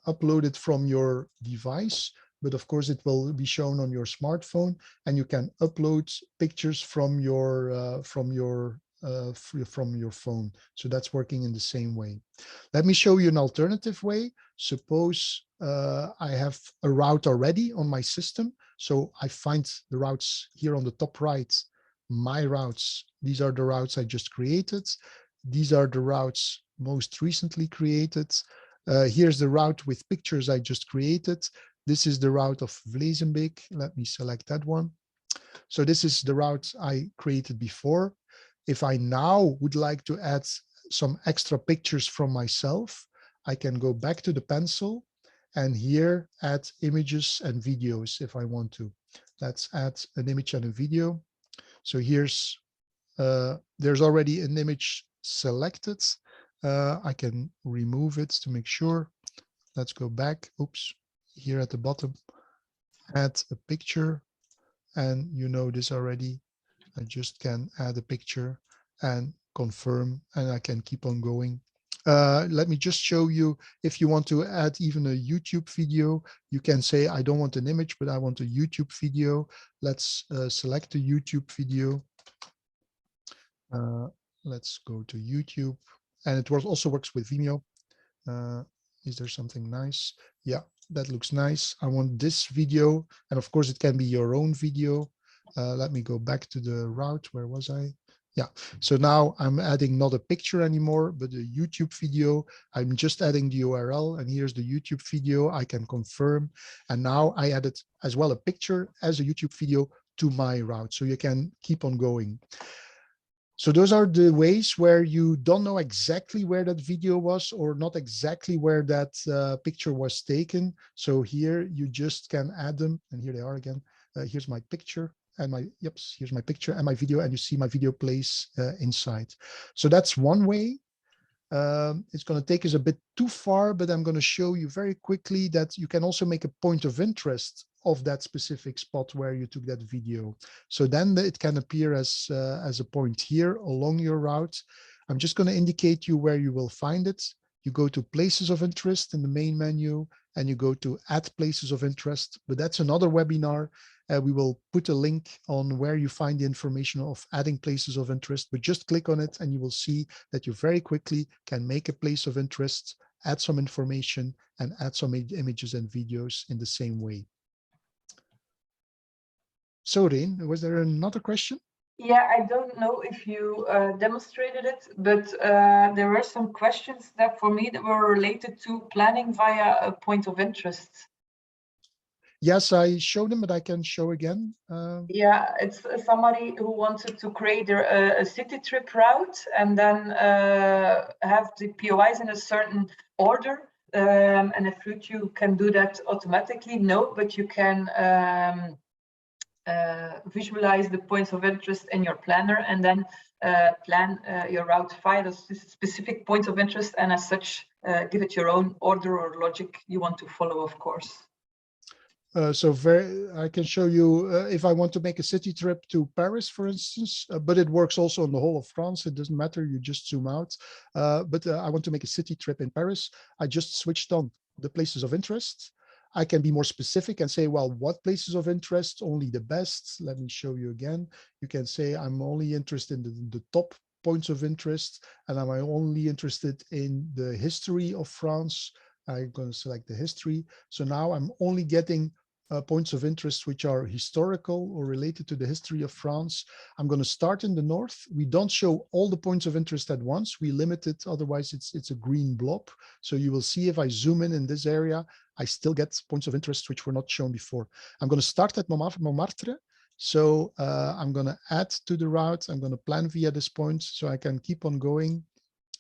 upload it from your device, but of course it will be shown on your smartphone, and you can upload pictures from your phone. So that's working in the same way. Let me show you an alternative way. Suppose I have a route already on my system. So I find the routes here on the top right, my routes. These are the routes I just created. These are the routes most recently created. Here's the route with pictures I just created. This is the route of Vlezenbeek. Let me select that one. So this is the route I created before. If I now would like to add some extra pictures from myself, I can go back to the pencil and here add images and videos if I want to. Let's add an image and a video. So there's already an image selected. I can remove it to make sure. Let's go back. Oops, here at the bottom, add a picture. And you know this already. I just can add a picture and confirm, and I can keep on going. Let me just show you, if you want to add even a YouTube video, you can say, I don't want an image, but I want a YouTube video. Let's select a YouTube video. Let's go to YouTube, and it also works with Vimeo. Is there something nice? Yeah, that looks nice. I want this video, and of course it can be your own video. Let me go back to the route. Where was I? Yeah, so now I'm adding not a picture anymore, but a YouTube video. I'm just adding the URL, and here's the YouTube video. I can confirm, and now I added as well a picture as a YouTube video to my route, so you can keep on going. So those are the ways where you don't know exactly where that video was or not exactly where that picture was taken. So here you just can add them, and here they are again. Here's my picture and here's my picture and my video, and you see my video plays inside. So that's one way. It's going to take us a bit too far, but I'm going to show you very quickly that you can also make a point of interest of that specific spot where you took that video. So then it can appear as a point here along your route. I'm just going to indicate you where you will find it. You go to places of interest in the main menu, and you go to add places of interest, but that's another webinar. We will put a link on where you find the information of adding places of interest, but just click on it and you will see that you very quickly can make a place of interest, add some information, and add some images and videos in the same way. So, Rein, was there another question? Yeah, I don't know if you demonstrated it, but there were some questions that for me that were related to planning via a point of interest. Yes, I showed them, but I can show again. Yeah, it's somebody who wanted to create a city trip route and then have the POIs in a certain order. And if RouteYou can do that automatically, no, but you can visualize the points of interest in your planner and then plan your route via those specific points of interest, and as such, give it your own order or logic you want to follow, of course. I can show you if I want to make a city trip to Paris, for instance, but it works also on the whole of France. It doesn't matter, you just zoom out. But I want to make a city trip in Paris. I just switched on the places of interest. I can be more specific and say, well, what places of interest, only the best. Let me show you again. You can say, I'm only interested in the top points of interest, and I'm only interested in the history of France. I'm going to select the history. So now I'm only getting points of interest which are historical or related to the history of France. I'm going to start in the north. We don't show all the points of interest at once. We limit it, otherwise it's a green blob. So you will see if I zoom in this area, I still get points of interest which were not shown before. I'm going to start at Montmartre. So I'm going to add to the route. I'm going to plan via this point so I can keep on going.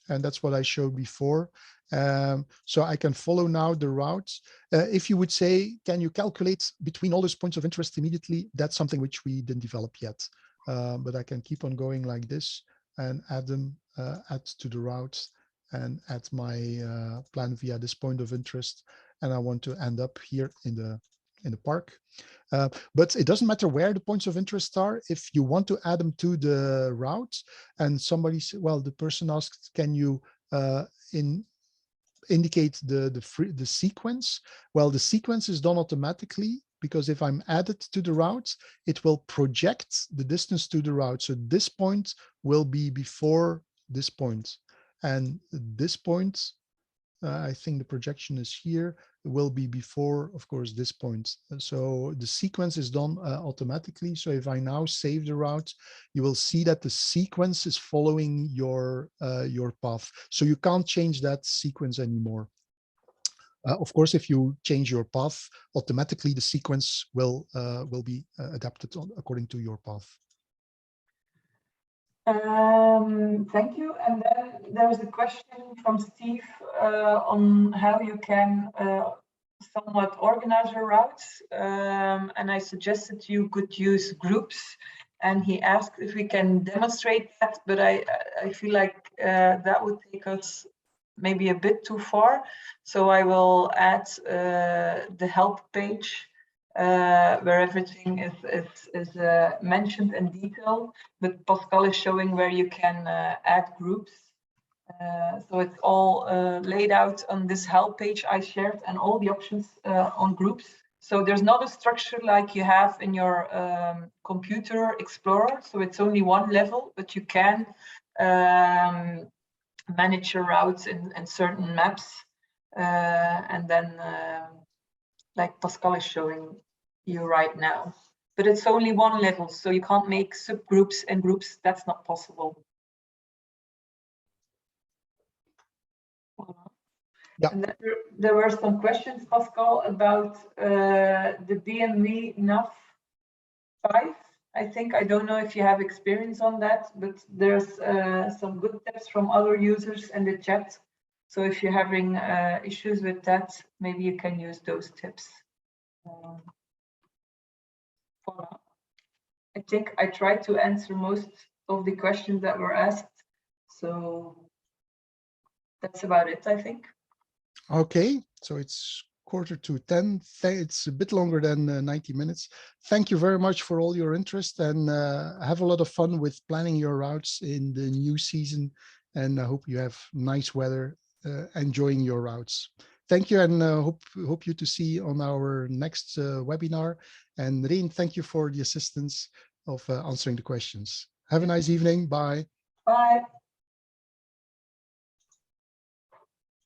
And that's what I showed before. So I can follow now the routes. If you would say, can you calculate between all those points of interest immediately? That's something which we didn't develop yet. But I can keep on going like this and add them, add to the routes and add my plan via this point of interest. And I want to end up here in the park. But it doesn't matter where the points of interest are. If you want to add them to the route and somebody, well, the person asked, can you indicate the sequence. Well, the sequence is done automatically, because if I'm added to the route, it will project the distance to the route. So this point will be before this point, and this point, I think the projection is here, will be before, of course, this point. So the sequence is done automatically. So if I now save the route, you will see that the sequence is following your path. So you can't change that sequence anymore. Of course, if you change your path, automatically the sequence will be adapted according to your path. Thank you. And then there's a question from Steve on how you can somewhat organize your routes. And I suggested you could use groups. And he asked if we can demonstrate that, but I feel like that would take us maybe a bit too far. So I will add the help page where everything is mentioned in detail, but Pascal is showing where you can add groups. So it's all laid out on this help page I shared, and all the options on groups. So there's not a structure like you have in your computer explorer. So it's only one level, but you can manage your routes in certain maps. And then like Pascal is showing you right now. But it's only one level, so you can't make subgroups and groups. That's not possible. Yeah. And there were some questions, Pascal, about the BMW nav 5. I think, I don't know if you have experience on that, but there's some good tips from other users in the chat. So if you're having issues with that, maybe you can use those tips. Voilà. I think I tried to answer most of the questions that were asked. So that's about it, I think. Okay, so it's 9:45. It's a bit longer than 90 minutes. Thank you very much for all your interest, and have a lot of fun with planning your routes in the new season. And I hope you have nice weather, enjoying your routes. Thank you, and hope you to see on our next webinar. And Reen, thank you for the assistance of answering the questions. Have a nice evening. Bye. Bye.